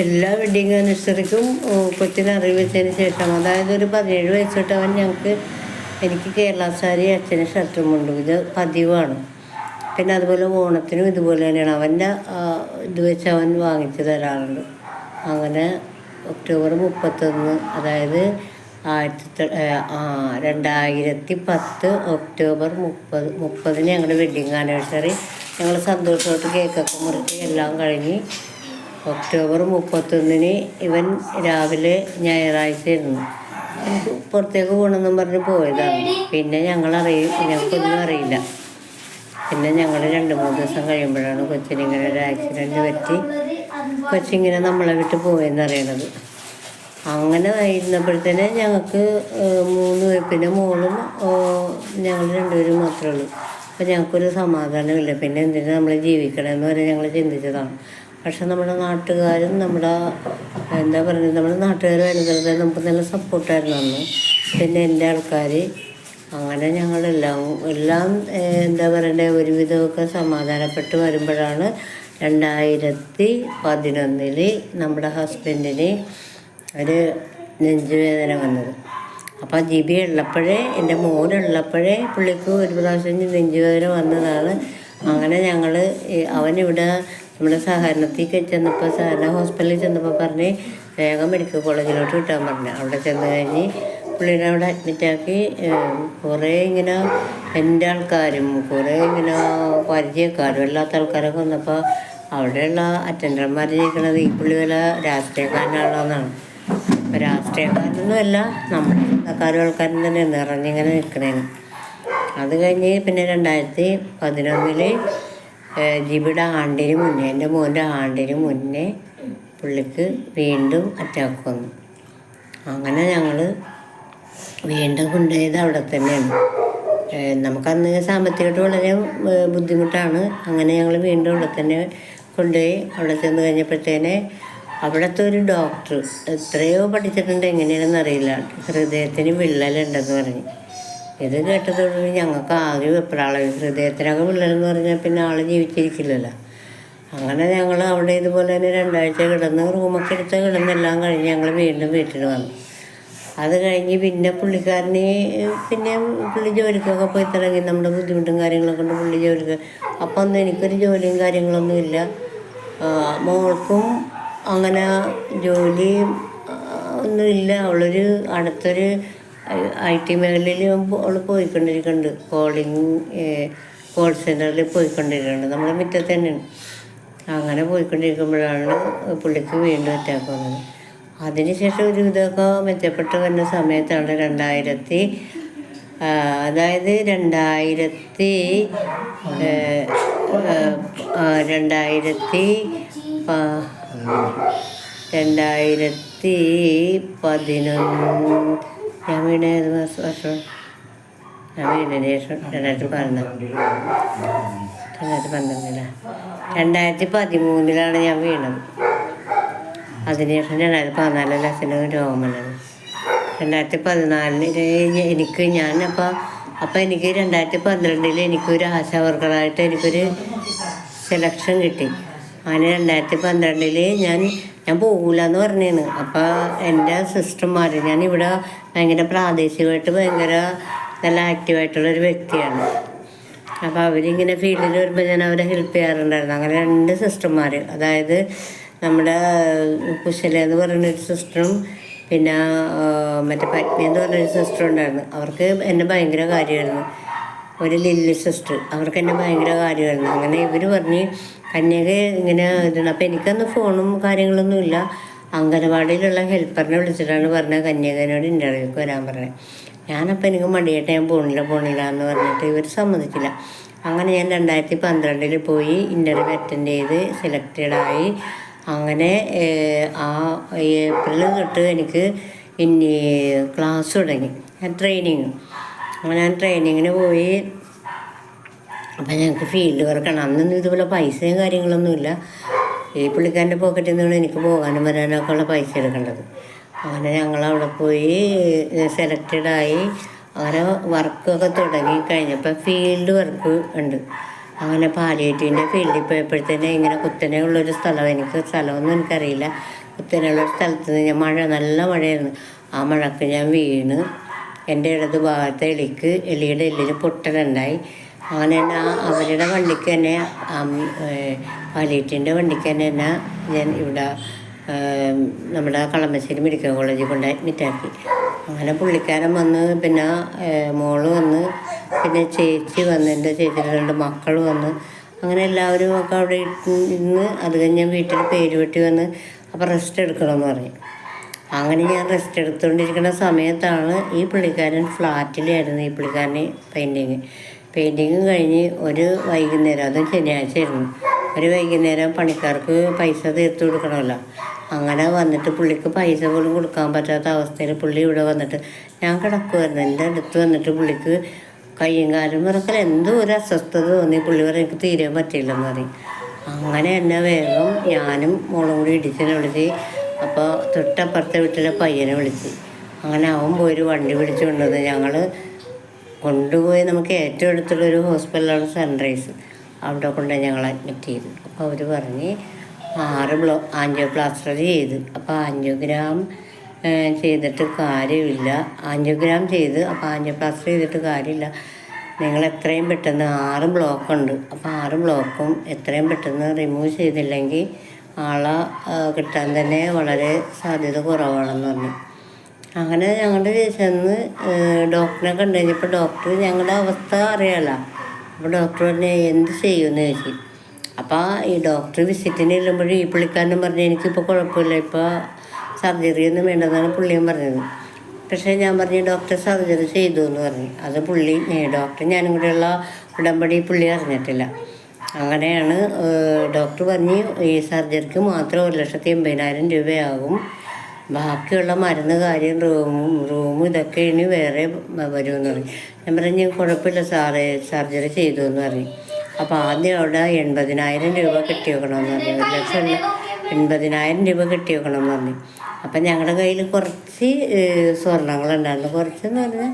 എല്ലാ വെഡ്ഡിങ് ആനിവേഴ്സറിക്കും കൊച്ചിനെ അറിയിച്ചതിന് ശേഷം, അതായത് ഒരു 17 വയസ്സ് തൊട്ട് എനിക്ക് കേരള സാരി, അച്ഛന് ഷർട്ടും കൊണ്ടു, ഇത് പതിവാണ്. പിന്നെ അതുപോലെ ഓണത്തിനും ഇതുപോലെ തന്നെയാണ്. അവൻ്റെ ഇത് വെച്ച് അവൻ വാങ്ങിച്ചു തരാറുണ്ട്. അങ്ങനെ ഒക്ടോബർ 31 അതായത് 2010 ഒക്ടോബർ 30 ഞങ്ങളുടെ വെഡ്ഡിങ് ആനിവേഴ്സറി. ഞങ്ങൾ സന്തോഷമായിട്ട് കേക്കൊക്കെ മുറിച്ച് എല്ലാം കഴിഞ്ഞ് ഒക്ടോബർ 31 ഇവൻ രാവിലെ ഞായറാഴ്ചയായിരുന്നു, എനിക്ക് പുറത്തേക്ക് പോകണമെന്നും പറഞ്ഞ് പോയതാണ്. പിന്നെ ഞങ്ങൾക്കൊന്നും അറിയില്ല. പിന്നെ ഞങ്ങൾ 2-3 ദിവസം കഴിയുമ്പോഴാണ് കൊച്ചിനിങ്ങനെ ഒരു ആക്സിഡൻറ്റ് പറ്റി കൊച്ചിങ്ങനെ നമ്മളെ വിട്ട് പോയെന്നറിയണത്. അങ്ങനെ ഇരുന്നപ്പോഴത്തേനെ ഞങ്ങൾക്ക് 3 പേര്, പിന്നെ മോളും ഞങ്ങൾ 2 പേരും മാത്രമേ ഉള്ളൂ. അപ്പോൾ ഞങ്ങൾക്കൊരു സമാധാനമില്ല. പിന്നെ എന്തിനാ നമ്മൾ ജീവിക്കണമെന്ന് വരെ ഞങ്ങൾ ചിന്തിച്ചതാണ്. പക്ഷെ നമ്മുടെ നാട്ടുകാരും നമ്മുടെ നാട്ടുകാരും നമുക്ക് നല്ല സപ്പോർട്ടായിരുന്നു അന്ന്. പിന്നെ എൻ്റെ ആൾക്കാർ, അങ്ങനെ ഞങ്ങളെല്ലാം ഒരുവിധമൊക്കെ സമാധാനപ്പെട്ട് വരുമ്പോഴാണ് 2011 നമ്മുടെ ഹസ്ബൻഡിന് ഒരു നെഞ്ചുവേദന വന്നത്. അപ്പോൾ ജിബി ഉള്ളപ്പോഴേ, എൻ്റെ മോനുള്ളപ്പോഴേ പുള്ളിക്ക് ഒരു പ്രാവശ്യം നെഞ്ചുവേദന വന്നതാണ്. അങ്ങനെ ഞങ്ങൾ അവനിവിടെ നമ്മുടെ സഹകരണത്തിൽ ചെന്നപ്പോൾ, സഹകരണ ഹോസ്പിറ്റലിൽ ചെന്നപ്പോൾ പറഞ്ഞ് വേഗം മെഡിക്കൽ കോളേജിലോട്ട് വിട്ടാൻ പറഞ്ഞു. അവിടെ ചെന്ന് കഴിഞ്ഞ് പുള്ളീനെ അവിടെ അഡ്മിറ്റാക്കി. കുറേ ഇങ്ങനെ എൻ്റെ ആൾക്കാരും കുറേ ഇങ്ങനെ പരിചയക്കാരും അല്ലാത്ത ആൾക്കാരൊക്കെ വന്നപ്പോൾ അവിടെയുള്ള അറ്റൻഡർമാർ ചോദിക്കണത് ഈ പുള്ളി വല്ല രാഷ്ട്രീയക്കാരനാണോ എന്നാണ്. അപ്പോൾ രാഷ്ട്രീയക്കാരനൊന്നുമല്ല, നമ്മുടെ ആൾക്കാരും ആൾക്കാരും തന്നെ നിറഞ്ഞിങ്ങനെ നിൽക്കണേന്. അത് കഴിഞ്ഞ് പിന്നെ 2011 ജിബിയുടെ ആണ്ടിന് മുന്നേ, എൻ്റെ മോൻ്റെ ആണ്ടിന് മുന്നേ പുള്ളിക്ക് വീണ്ടും അറ്റാക്ക് വന്നു. അങ്ങനെ ഞങ്ങൾ വീണ്ടും കൊണ്ടുപോയത് അവിടെ തന്നെയാണ്. നമുക്കന്ന് സാമ്പത്തികമായിട്ട് വളരെ ബുദ്ധിമുട്ടാണ്. അങ്ങനെ ഞങ്ങൾ വീണ്ടും അവിടെ തന്നെ കൊണ്ടുപോയി. അവിടെ ചെന്ന് കഴിഞ്ഞപ്പോഴത്തേനെ അവിടുത്തെ ഒരു ഡോക്ടർ എത്രയോ പഠിച്ചിട്ടുണ്ട്, എങ്ങനെയാണെന്ന് അറിയില്ല, ഹൃദയത്തിന് വിള്ളലുണ്ടെന്ന് പറഞ്ഞ്. ഇത് കേട്ടതോടുകൂടി ഞങ്ങൾക്ക് ആകെ വെപ്രാളമായി. ഹൃദയത്തിനൊക്കെ വിള്ളലെന്ന് പറഞ്ഞാൽ പിന്നെ ആൾ ജീവിച്ചിരിക്കില്ലല്ലോ. അങ്ങനെ ഞങ്ങൾ അവിടെ ഇതുപോലെ തന്നെ 2 ആഴ്ച കിടന്ന് റൂമൊക്കെ എടുത്ത് കിടന്നെല്ലാം കഴിഞ്ഞ് ഞങ്ങൾ വീണ്ടും വീട്ടിൽ വന്നു. അത് കഴിഞ്ഞ് പിന്നെ പുള്ളിക്കാരന് പുള്ളി ജോലിക്കൊക്കെ പോയി തുടങ്ങി. നമ്മുടെ ബുദ്ധിമുട്ടും കാര്യങ്ങളൊക്കെ കൊണ്ട് പുള്ളി ജോലിക്ക്. അപ്പം ഒന്നും എനിക്കൊരു ജോലിയും കാര്യങ്ങളൊന്നും ഇല്ല. മോൾക്കും അങ്ങനെ ജോലി ഒന്നുമില്ല. അവളൊരു അടുത്തൊരു IT മേഖലയിൽ അവൾ പോയിക്കൊണ്ടിരിക്കുന്നുണ്ട്. കോൾ സെൻറ്ററിൽ പോയിക്കൊണ്ടിരിക്കുന്നുണ്ട്. നമ്മുടെ മുറ്റത്ത് തന്നെയാണ്. അങ്ങനെ പോയിക്കൊണ്ടിരിക്കുമ്പോഴാണ് പുള്ളിക്ക് വീണ്ടും അറ്റാക്ക് വന്നത്. അതിനുശേഷം ഒരു ഇതൊക്കെ മെച്ചപ്പെട്ട് വരുന്ന സമയത്താണ് 2010 ഞാൻ വീണ ഏത് വർഷം? ഞാൻ വീണതിന് ശേഷം 2013 ഞാൻ വീണത്. അതിനുശേഷം 2014 അച്ഛന് രോഗം വന്നത്. 2014 എനിക്ക് എനിക്ക് 2012 എനിക്കൊരു ആശാ വർക്കറായിട്ട് എനിക്കൊരു സെലക്ഷൻ കിട്ടി. അങ്ങനെ 2012 ഞാൻ ഞാൻ പോകില്ല എന്ന് പറഞ്ഞാണ്. അപ്പോൾ എൻ്റെ സിസ്റ്റർമാർ, ഞാനിവിടെ ഭയങ്കര പ്രാദേശികമായിട്ട് ഭയങ്കര നല്ല ആക്റ്റീവായിട്ടുള്ളൊരു വ്യക്തിയാണ്. അപ്പോൾ അവരിങ്ങനെ ഫീൽഡിൽ വരുമ്പോൾ ഞാൻ അവരെ ഹെൽപ്പ് ചെയ്യാറുണ്ടായിരുന്നു. അങ്ങനെ 2 സിസ്റ്റർമാർ, അതായത് നമ്മുടെ കുശല എന്ന് പറയുന്നൊരു സിസ്റ്ററും പിന്നെ മറ്റേ പത്നി എന്ന് പറഞ്ഞൊരു സിസ്റ്റർ ഉണ്ടായിരുന്നു. അവർക്ക് എന്നെ ഭയങ്കര കാര്യമായിരുന്നു. ഒരു ലില്ലി സിസ്റ്റർ, അവർക്ക് എന്നെ ഭയങ്കര കാര്യമായിരുന്നു. അങ്ങനെ ഇവർ പറഞ്ഞ് കന്യക ഇങ്ങനെ ഇതാണ്. അപ്പോൾ എനിക്കന്ന് ഫോണും കാര്യങ്ങളൊന്നും ഇല്ല. അംഗനവാടിയിലുള്ള ഹെൽപ്പറിനെ വിളിച്ചിട്ടാണ് പറഞ്ഞത് കന്യകനോട് ഇൻ്റർവ്യൂക്ക് വരാൻ പറഞ്ഞത്. ഞാനപ്പോൾ എനിക്ക് മടിയായിട്ട് ഞാൻ പോണില്ല എന്ന് പറഞ്ഞിട്ട് ഇവർ സമ്മതിച്ചില്ല. അങ്ങനെ ഞാൻ 2012 പോയി ഇൻ്റർവ്യൂ അറ്റൻഡ് ചെയ്ത് സെലക്റ്റഡായി. അങ്ങനെ ആ ഏപ്രിൽ തൊട്ട് എനിക്ക് ഇനി ക്ലാസ് തുടങ്ങി, ട്രെയിനിങ്. അങ്ങനെ ഞാൻ ട്രെയിനിങ്ങിന് പോയി. അപ്പം ഞങ്ങൾക്ക് ഫീൽഡ് വർക്കാണ്. അന്നൊന്നും ഇതുപോലെ പൈസയും കാര്യങ്ങളൊന്നുമില്ല. ഈ പുള്ളിക്കാരൻ്റെ പോക്കറ്റിൽ നിന്നാണ് എനിക്ക് പോകാനും വരാനൊക്കെ ഉള്ള പൈസ എടുക്കേണ്ടത്. അങ്ങനെ ഞങ്ങളവിടെ പോയി സെലക്റ്റഡായി. അങ്ങനെ വർക്കൊക്കെ തുടങ്ങി കഴിഞ്ഞപ്പോൾ ഫീൽഡ് വർക്ക് ഉണ്ട്. അങ്ങനെ പാലിയേറ്റീവിൻ്റെ ഫീൽഡിൽ പോയപ്പോഴത്തേനെ ഇങ്ങനെ കുത്തനെ ഉള്ളൊരു സ്ഥലം, എനിക്ക് സ്ഥലമൊന്നും എനിക്കറിയില്ല. കുത്തനെയുള്ളൊരു സ്ഥലത്ത് നിന്ന് ഞാൻ നല്ല മഴയായിരുന്നു. ആ മഴക്ക് ഞാൻ വീണ് എൻ്റെ ഇടത് ഭാഗത്തെ എലിയുടെ എല്ലിന് പൊട്ടലുണ്ടായി. അങ്ങനെ തന്നെ അവരുടെ വണ്ടിക്ക് തന്നെ പാലിയേറ്റീവിൻ്റെ വണ്ടിക്ക് തന്നെ ഞാൻ ഇവിടെ നമ്മുടെ കളമശ്ശേരി മെഡിക്കൽ കോളേജിൽ കൊണ്ട് അഡ്മിറ്റാക്കി. അങ്ങനെ പുള്ളിക്കാരൻ വന്ന്, പിന്നെ മോള് വന്ന്, പിന്നെ ചേച്ചി വന്ന്, എൻ്റെ ചേച്ചിയുടെ 2 മക്കൾ വന്ന്. അങ്ങനെ എല്ലാവരും ഒക്കെ അവിടെ ഇന്ന് അത് കഴിഞ്ഞ് ഞാൻ വീട്ടിൽ പേര് വെട്ടി വന്ന്. അപ്പോൾ റെസ്റ്റ് എടുക്കണമെന്ന് പറയും. അങ്ങനെ ഞാൻ റെസ്റ്റ് എടുത്തുകൊണ്ടിരിക്കുന്ന സമയത്താണ് ഈ പുള്ളിക്കാരൻ ഫ്ലാറ്റിലായിരുന്നു. ഈ പുള്ളിക്കാരന് പെയിൻറ്റിങ് കഴിഞ്ഞ് ഒരു വൈകുന്നേരം, അതും ശനിയാഴ്ചയായിരുന്നു, ഒരു വൈകുന്നേരം പണിക്കാർക്ക് പൈസ തീർത്ത് കൊടുക്കണമല്ലോ. അങ്ങനെ വന്നിട്ട് പുള്ളിക്ക് പൈസ പോലും കൊടുക്കാൻ പറ്റാത്ത അവസ്ഥയിൽ പുള്ളി ഇവിടെ വന്നിട്ട്, ഞാൻ കിടക്കുമായിരുന്നു, എൻ്റെ അടുത്ത് വന്നിട്ട് പുള്ളിക്ക് കയ്യും കാലും വിറക്കൽ എന്തോ ഒരു അസ്വസ്ഥത തോന്നി. പുള്ളി പറയും എനിക്ക് തീരെ പറ്റിയില്ലെന്ന് പറയും. അങ്ങനെ എന്നെ വേഗം ഞാനും മോളും കൂടി ഇടിച്ചിനെ വിളിച്ച്. അപ്പോൾ തൊട്ടപ്പുറത്തെ വീട്ടിലെ പയ്യനെ വിളിച്ച്. അങ്ങനെ അവൻ പോയൊരു വണ്ടി പിടിച്ച് കൊണ്ടുവന്ന് ഞങ്ങൾ കൊണ്ടുപോയി. നമുക്ക് ഏറ്റവും അടുത്തുള്ളൊരു ഹോസ്പിറ്റലാണ് സൺറൈസ്. അവിടെ കൊണ്ടുപോയി ഞങ്ങൾ അഡ്മിറ്റ് ചെയ്തു. അപ്പോൾ അവർ പറഞ്ഞ് 6 ആൻജിയോപ്ലാസ്റ്റർ ചെയ്ത്. അപ്പോൾ ആൻജിയോഗ്രാം ചെയ്തിട്ട് കാര്യമില്ല. ആൻജിയോഗ്രാം ചെയ്ത്, അപ്പോൾ ആൻജിയോപ്ലാസ്റ്റർ ചെയ്തിട്ട് കാര്യമില്ല, നിങ്ങൾ എത്രയും പെട്ടെന്ന് 6 ബ്ലോക്കുണ്ട്. അപ്പോൾ 6 ബ്ലോക്കും എത്രയും പെട്ടെന്ന് റിമൂവ് ചെയ്തില്ലെങ്കിൽ ആളെ കിട്ടാൻ തന്നെ വളരെ സാധ്യത കുറവാണെന്ന് പറഞ്ഞു. അങ്ങനെ ഞങ്ങൾ ചെന്ന് ഡോക്ടറിനെ കണ്ടു കഴിഞ്ഞപ്പോൾ ഡോക്ടർ ഞങ്ങളുടെ അവസ്ഥ അറിയാമല്ലോ. അപ്പോൾ ഡോക്ടർ പറഞ്ഞ് എന്ത് ചെയ്യുമെന്ന് ചോദിച്ചു. അപ്പോൾ ഈ ഡോക്ടർ വിസിറ്റിന് ചെല്ലുമ്പോഴും ഈ പുള്ളിക്കാരനും പറഞ്ഞു എനിക്കിപ്പോൾ കുഴപ്പമില്ല, ഇപ്പോൾ സർജറി ഒന്നും വേണ്ടെന്നാണ് പുള്ളിയും പറഞ്ഞത്. പക്ഷേ ഞാൻ പറഞ്ഞു ഡോക്ടർ സർജറി ചെയ്തു എന്ന് പറഞ്ഞു. അത് ഡോക്ടർ ഞാനും കൂടെയുള്ള ഉടമ്പടി പുള്ളി അറിഞ്ഞിട്ടില്ല. അങ്ങനെയാണ് ഡോക്ടർ പറഞ്ഞ് ഈ സർജറിക്ക് മാത്രം 1,80,000 രൂപയാകും, ബാക്കിയുള്ള മരുന്ന് കാര്യം റൂമും ഇതൊക്കെ ഇനി വേറെ വരുമെന്ന് പറഞ്ഞു. ഞാൻ പറഞ്ഞു കുഴപ്പമില്ല സാറേ, സർജറി ചെയ്തു എന്ന് പറഞ്ഞു. അപ്പോൾ ആദ്യം അവിടെ 80,000 രൂപ കെട്ടി വെക്കണമെന്ന് പറഞ്ഞു. 1,80,000 രൂപ കെട്ടി വെക്കണമെന്ന് പറഞ്ഞു. അപ്പം ഞങ്ങളുടെ കയ്യിൽ കുറച്ച് സ്വർണ്ണങ്ങളുണ്ടായിരുന്നു. കുറച്ചെന്ന് പറഞ്ഞാൽ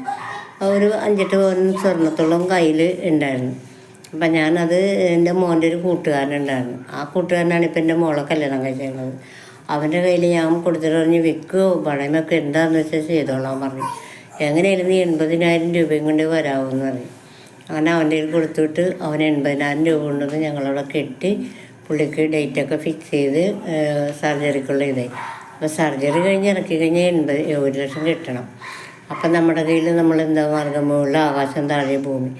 ഒരു 5-8 പവൻ സ്വർണ്ണത്തോളം കയ്യിൽ ഉണ്ടായിരുന്നു. അപ്പം ഞാനത് എൻ്റെ മോൻ്റെ ഒരു കൂട്ടുകാരനുണ്ടായിരുന്നു. ആ കൂട്ടുകാരനാണ് ഇപ്പം എൻ്റെ മോളെ കല്യാണം കഴിച്ചിട്ടുള്ളത്. അവൻ്റെ കയ്യിൽ ഞാൻ കൊടുത്തിട്ട് പറഞ്ഞ് വിൽക്കുകയോ പണയമൊക്കെ എന്താണെന്ന് വെച്ചാൽ ചെയ്തോളാൻ പറഞ്ഞു. എങ്ങനെയായിരുന്നു 80,000 രൂപയും കൊണ്ട് വരാമെന്ന് പറഞ്ഞു. അങ്ങനെ അവൻ്റെ കയ്യിൽ കൊടുത്തിട്ട് അവൻ 80,000 രൂപ കൊണ്ടുവന്ന് ഞങ്ങളവിടെ കെട്ടി പുള്ളിക്ക് ഡേറ്റൊക്കെ ഫിക്സ് ചെയ്ത് സർജറിക്കുള്ള ഇതായി. അപ്പോൾ സർജറി കഴിഞ്ഞ് ഇറക്കി കഴിഞ്ഞാൽ 1 ലക്ഷം കിട്ടണം. അപ്പം നമ്മുടെ കയ്യിൽ നമ്മളെന്താ മാർഗം, മുകളിൽ ആകാശം താഴെ ഭൂമി.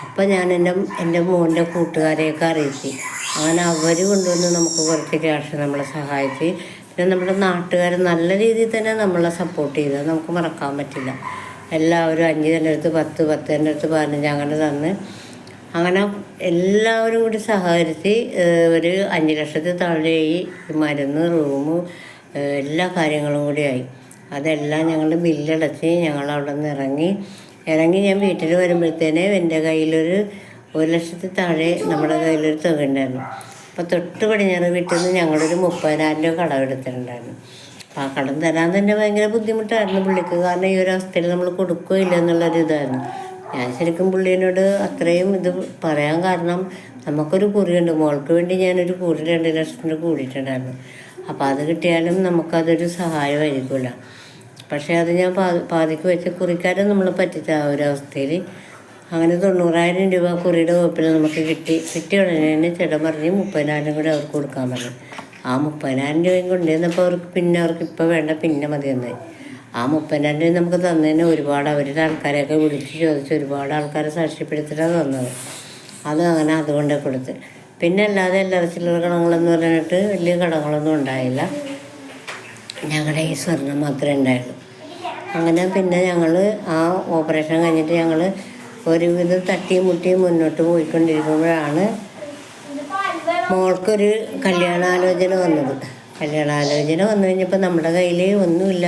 അപ്പം ഞാൻ എൻ്റെ മോൻ്റെ കൂട്ടുകാരെയൊക്കെ അറിയിച്ചു. അങ്ങനെ അവർ കൊണ്ടുവന്ന് നമുക്ക് കുറച്ച് ക്യാഷ് നമ്മളെ സഹായിച്ച്. പിന്നെ നമ്മുടെ നാട്ടുകാർ നല്ല രീതിയിൽ തന്നെ നമ്മളെ സപ്പോർട്ട് ചെയ്തത് നമുക്ക് മറക്കാൻ പറ്റില്ല. എല്ലാവരും 5 അടുത്ത് 10, 10 അടുത്ത് 15 അങ്ങനെ തന്ന്. അങ്ങനെ എല്ലാവരും കൂടി സഹകരിച്ച് ഒരു 5 ലക്ഷത്തിൽ താഴെയായി. മരുന്ന്, റൂമ്, എല്ലാ കാര്യങ്ങളും കൂടിയായി. അതെല്ലാം ഞങ്ങൾ ബില്ലടച്ച് ഞങ്ങളവിടെ നിന്ന് ഇറങ്ങി ഞാൻ വീട്ടിൽ വരുമ്പോഴത്തേനെ എൻ്റെ കയ്യിലൊരു 1 ലക്ഷത്തിൽ താഴെ നമ്മുടെ കയ്യിലൊരു തുക ഉണ്ടായിരുന്നു. അപ്പോൾ തൊട്ട് പടിഞ്ഞാറ് വീട്ടിൽ നിന്ന് ഞങ്ങളൊരു 30,000 രൂപ കടമെടുത്തിട്ടുണ്ടായിരുന്നു. അപ്പോൾ ആ കടം തരാൻ തന്നെ ഭയങ്കര ബുദ്ധിമുട്ടായിരുന്നു പുള്ളിക്ക്. കാരണം ഈ ഒരു അവസ്ഥയിൽ നമ്മൾ കൊടുക്കുകയില്ല എന്നുള്ളൊരു ഇതായിരുന്നു. ഞാൻ ശരിക്കും പുള്ളിയോട് അത്രയും ഇത് പറയാൻ കാരണം, നമുക്കൊരു കുറിയുണ്ട്, മോൾക്ക് വേണ്ടി ഞാനൊരു കുറി 2 ലക്ഷത്തിന് കൂടിയിട്ടുണ്ടായിരുന്നു. അപ്പോൾ അത് കിട്ടിയാലും നമുക്കതൊരു സഹായമായിരിക്കില്ല. പക്ഷേ അത് ഞാൻ പാതിക്ക് വെച്ച് കുറിക്കാരും നമ്മൾ പറ്റിച്ച ആ ഒരു അവസ്ഥയിൽ അങ്ങനെ 90,000 രൂപ കുറിയുടെ വകുപ്പിൽ നമുക്ക് കിട്ടിയ ഉടനെ തന്നെ ചേട്ടൻ പറഞ്ഞ് 30,000 കൂടെ അവർക്ക് കൊടുക്കാൻ പറഞ്ഞു. ആ 30,000 രൂപയും കൊണ്ടുവന്നപ്പോൾ അവർക്ക് ഇപ്പോൾ വേണ്ട പിന്നെ മതി എന്നായി. ആ 30,000 രൂപ നമുക്ക് തന്നതിന് ഒരുപാട് അവരുടെ ആൾക്കാരെയൊക്കെ വിളിച്ച് ചോദിച്ച് ഒരുപാട് ആൾക്കാരെ സാക്ഷ്യപ്പെടുത്തിയിട്ടാണ് തന്നത്. അങ്ങനെ അതുകൊണ്ട് കൊടുത്ത്. പിന്നെ അല്ലാതെ എല്ലാ ചില്ലറ കടങ്ങളെന്ന് പറഞ്ഞിട്ട് വലിയ കടങ്ങളൊന്നും ഉണ്ടായില്ല. ഞങ്ങളുടെ ഈ സ്വർണം മാത്രമേ ഉണ്ടായുള്ളൂ. അങ്ങനെ പിന്നെ ഞങ്ങൾ ആ ഓപ്പറേഷൻ കഴിഞ്ഞിട്ട് ഞങ്ങൾ ഒരുവിധം തട്ടിയും മുട്ടിയും മുന്നോട്ട് പോയിക്കൊണ്ടിരിക്കുമ്പോഴാണ് മോൾക്കൊരു കല്യാണാലോചന വന്നത്. കല്യാണാലോചന വന്നു കഴിഞ്ഞപ്പോൾ നമ്മുടെ കയ്യിൽ ഒന്നുമില്ല,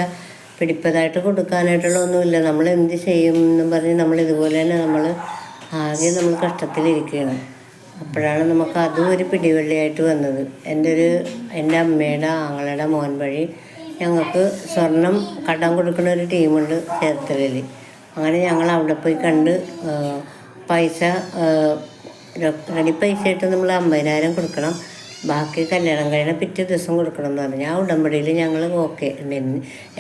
പിടിപ്പതായിട്ട് കൊടുക്കാനായിട്ടുള്ള ഒന്നുമില്ല. നമ്മൾ എന്ത് ചെയ്യും എന്നും പറഞ്ഞ് നമ്മളിതുപോലെ തന്നെ ആകെ നമ്മൾ കഷ്ടത്തിലിരിക്കുകയാണ്. അപ്പോഴാണ് നമുക്ക് അതും ഒരു പിടിവള്ളിയായിട്ട് വന്നത്. എൻ്റെ അമ്മയുടെ ആങ്ങളുടെ മോൻ വഴി ഞങ്ങൾക്ക് സ്വർണം കടം കൊടുക്കുന്ന ഒരു ടീമുണ്ട് ചേർത്തലയിൽ. അങ്ങനെ ഞങ്ങൾ അവിടെ പോയി കണ്ട് പൈസ റെഡി പൈസയായിട്ട് നമ്മൾ 50,000 കൊടുക്കണം, ബാക്കി കല്യാണം കഴിഞ്ഞ പിറ്റേ ദിവസം കൊടുക്കണം എന്ന് പറഞ്ഞു. ആ ഉടമ്പടിയിൽ ഞങ്ങൾ ഓക്കെ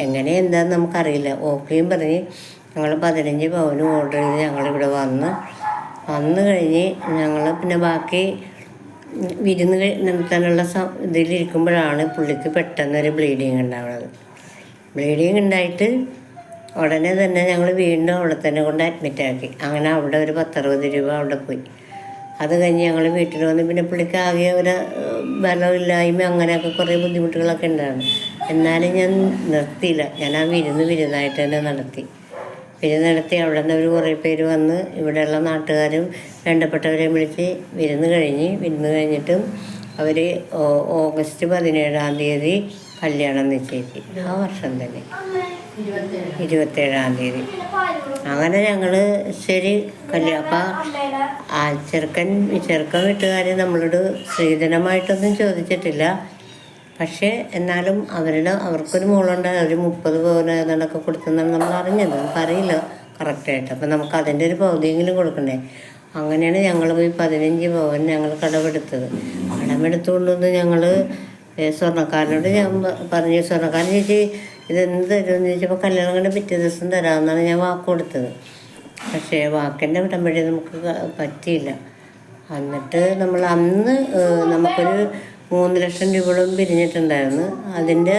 എങ്ങനെ എന്താണെന്ന് നമുക്കറിയില്ല. ഓക്കെയും പറഞ്ഞ് ഞങ്ങൾ 15 പവന് ഓർഡർ ചെയ്ത് ഞങ്ങളിവിടെ വന്ന് കഴിഞ്ഞ് ഞങ്ങൾ പിന്നെ ബാക്കി വിരുന്ന് നടത്താനുള്ള ഇതിലിരിക്കുമ്പോഴാണ് പുള്ളിക്ക് പെട്ടെന്നൊരു ബ്ലീഡിങ് ഉണ്ടാവുന്നത്. ബ്ലീഡിങ് ഉണ്ടായിട്ട് ഉടനെ തന്നെ ഞങ്ങൾ വീണ്ടും അവിടെ തന്നെ കൊണ്ട് അഡ്മിറ്റാക്കി. അങ്ങനെ അവിടെ ഒരു 10-60 രൂപ അവിടെ പോയി. അത് കഴിഞ്ഞ് ഞങ്ങൾ വീട്ടിൽ വന്ന് പിന്നെ പുള്ളിക്ക് ആകെ ഒരു ബലമില്ലായ്മ അങ്ങനെയൊക്കെ കുറേ ബുദ്ധിമുട്ടുകളൊക്കെ ഉണ്ടായിരുന്നു. എന്നാലും ഞാൻ നിർത്തിയില്ല. ഞാൻ ആ വിരുന്നായിട്ട് തന്നെ നടത്തി. അവിടെ നിന്ന് കുറേ പേര് വന്ന് ഇവിടെയുള്ള നാട്ടുകാരും വേണ്ടപ്പെട്ടവരെയും വിളിച്ച് വിരുന്ന് കഴിഞ്ഞിട്ടും അവർ ഓഗസ്റ്റ് 17-ാം തീയതി കല്യാണം നിശ്ചയിച്ചു. ആ വർഷം തന്നെ 27-ാം തീയതി. അങ്ങനെ ഞങ്ങൾ ശരി അപ്പം ആ ചെറുക്കൻ വീട്ടുകാർ നമ്മളോട് സ്ത്രീധനമായിട്ടൊന്നും ചോദിച്ചിട്ടില്ല. പക്ഷേ എന്നാലും അവർക്കൊരു മോളുണ്ട്, അവർ 30 പവൻ ഏതാണ്ടൊക്കെ കൊടുത്തെന്നാണ് നമ്മൾ അറിഞ്ഞത്. നമുക്കറിയില്ല കറക്റ്റായിട്ട്. അപ്പം നമുക്ക് അതിൻ്റെ ഒരു പകുതിയെങ്കിലും കൊടുക്കണ്ടേ. അങ്ങനെയാണ് ഞങ്ങൾ പോയി 15 പവൻ ഞങ്ങൾ കടമെടുത്തത്. കടമെടുത്തുകൊണ്ടുവന്ന് ഞങ്ങൾ സ്വർണ്ണക്കാരനോട് ഞാൻ പറഞ്ഞു, സ്വർണ്ണക്കാരൻ ചേച്ചി ഇതെന്ത് തരുമെന്ന് ചോദിച്ചപ്പോൾ കല്യാണം കണ്ട് പിറ്റേ ദിവസം തരാമെന്നാണ് ഞാൻ വാക്ക് കൊടുത്തത്. പക്ഷേ വാക്കിൻ്റെ ഉടമ്പടി നമുക്ക് പറ്റിയില്ല. എന്നിട്ട് നമ്മൾ അന്ന് നമുക്കൊരു 3 ലക്ഷം രൂപയോളം പിരിഞ്ഞിട്ടുണ്ടായിരുന്നു. അതിൻ്റെ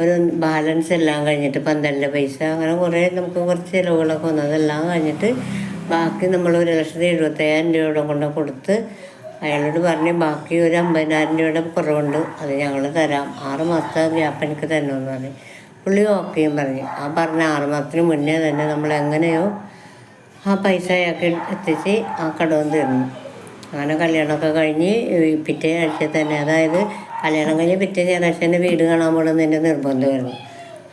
ഒരു ബാലൻസ് എല്ലാം കഴിഞ്ഞിട്ട് 12 പൈസ അങ്ങനെ നമുക്ക് കുറച്ച് ചിലവുകളൊക്കെ വന്നു. അതെല്ലാം കഴിഞ്ഞിട്ട് ബാക്കി നമ്മൾ 1,75,000 രൂപയോടെ കൊണ്ട് കൊടുത്ത് അയാളോട് പറഞ്ഞ് ബാക്കി ഒരു 50,000 രൂപയുടെ കുറവുണ്ട്, അത് ഞങ്ങൾ തരാം, 6 മാസത്തെ ഗ്യാപ്പ് എനിക്ക് തരണമെന്ന് പറഞ്ഞു. പുള്ളി ഓക്കെയും പറഞ്ഞു. ആ പറഞ്ഞ 6 മാസത്തിന് മുന്നേ തന്നെ നമ്മൾ എങ്ങനെയോ ആ പൈസ അയാൾക്ക് എത്തിച്ച് ആ കടവും തീർന്നു. അങ്ങനെ കല്യാണമൊക്കെ കഴിഞ്ഞ് പിറ്റേ ആഴ്ച തന്നെ, അതായത് കല്യാണം കഴിഞ്ഞ് പിറ്റേ ഞായറാഴ്ച തന്നെ വീട് കാണാൻ പോകണമെന്ന് എൻ്റെ നിർബന്ധമായിരുന്നു.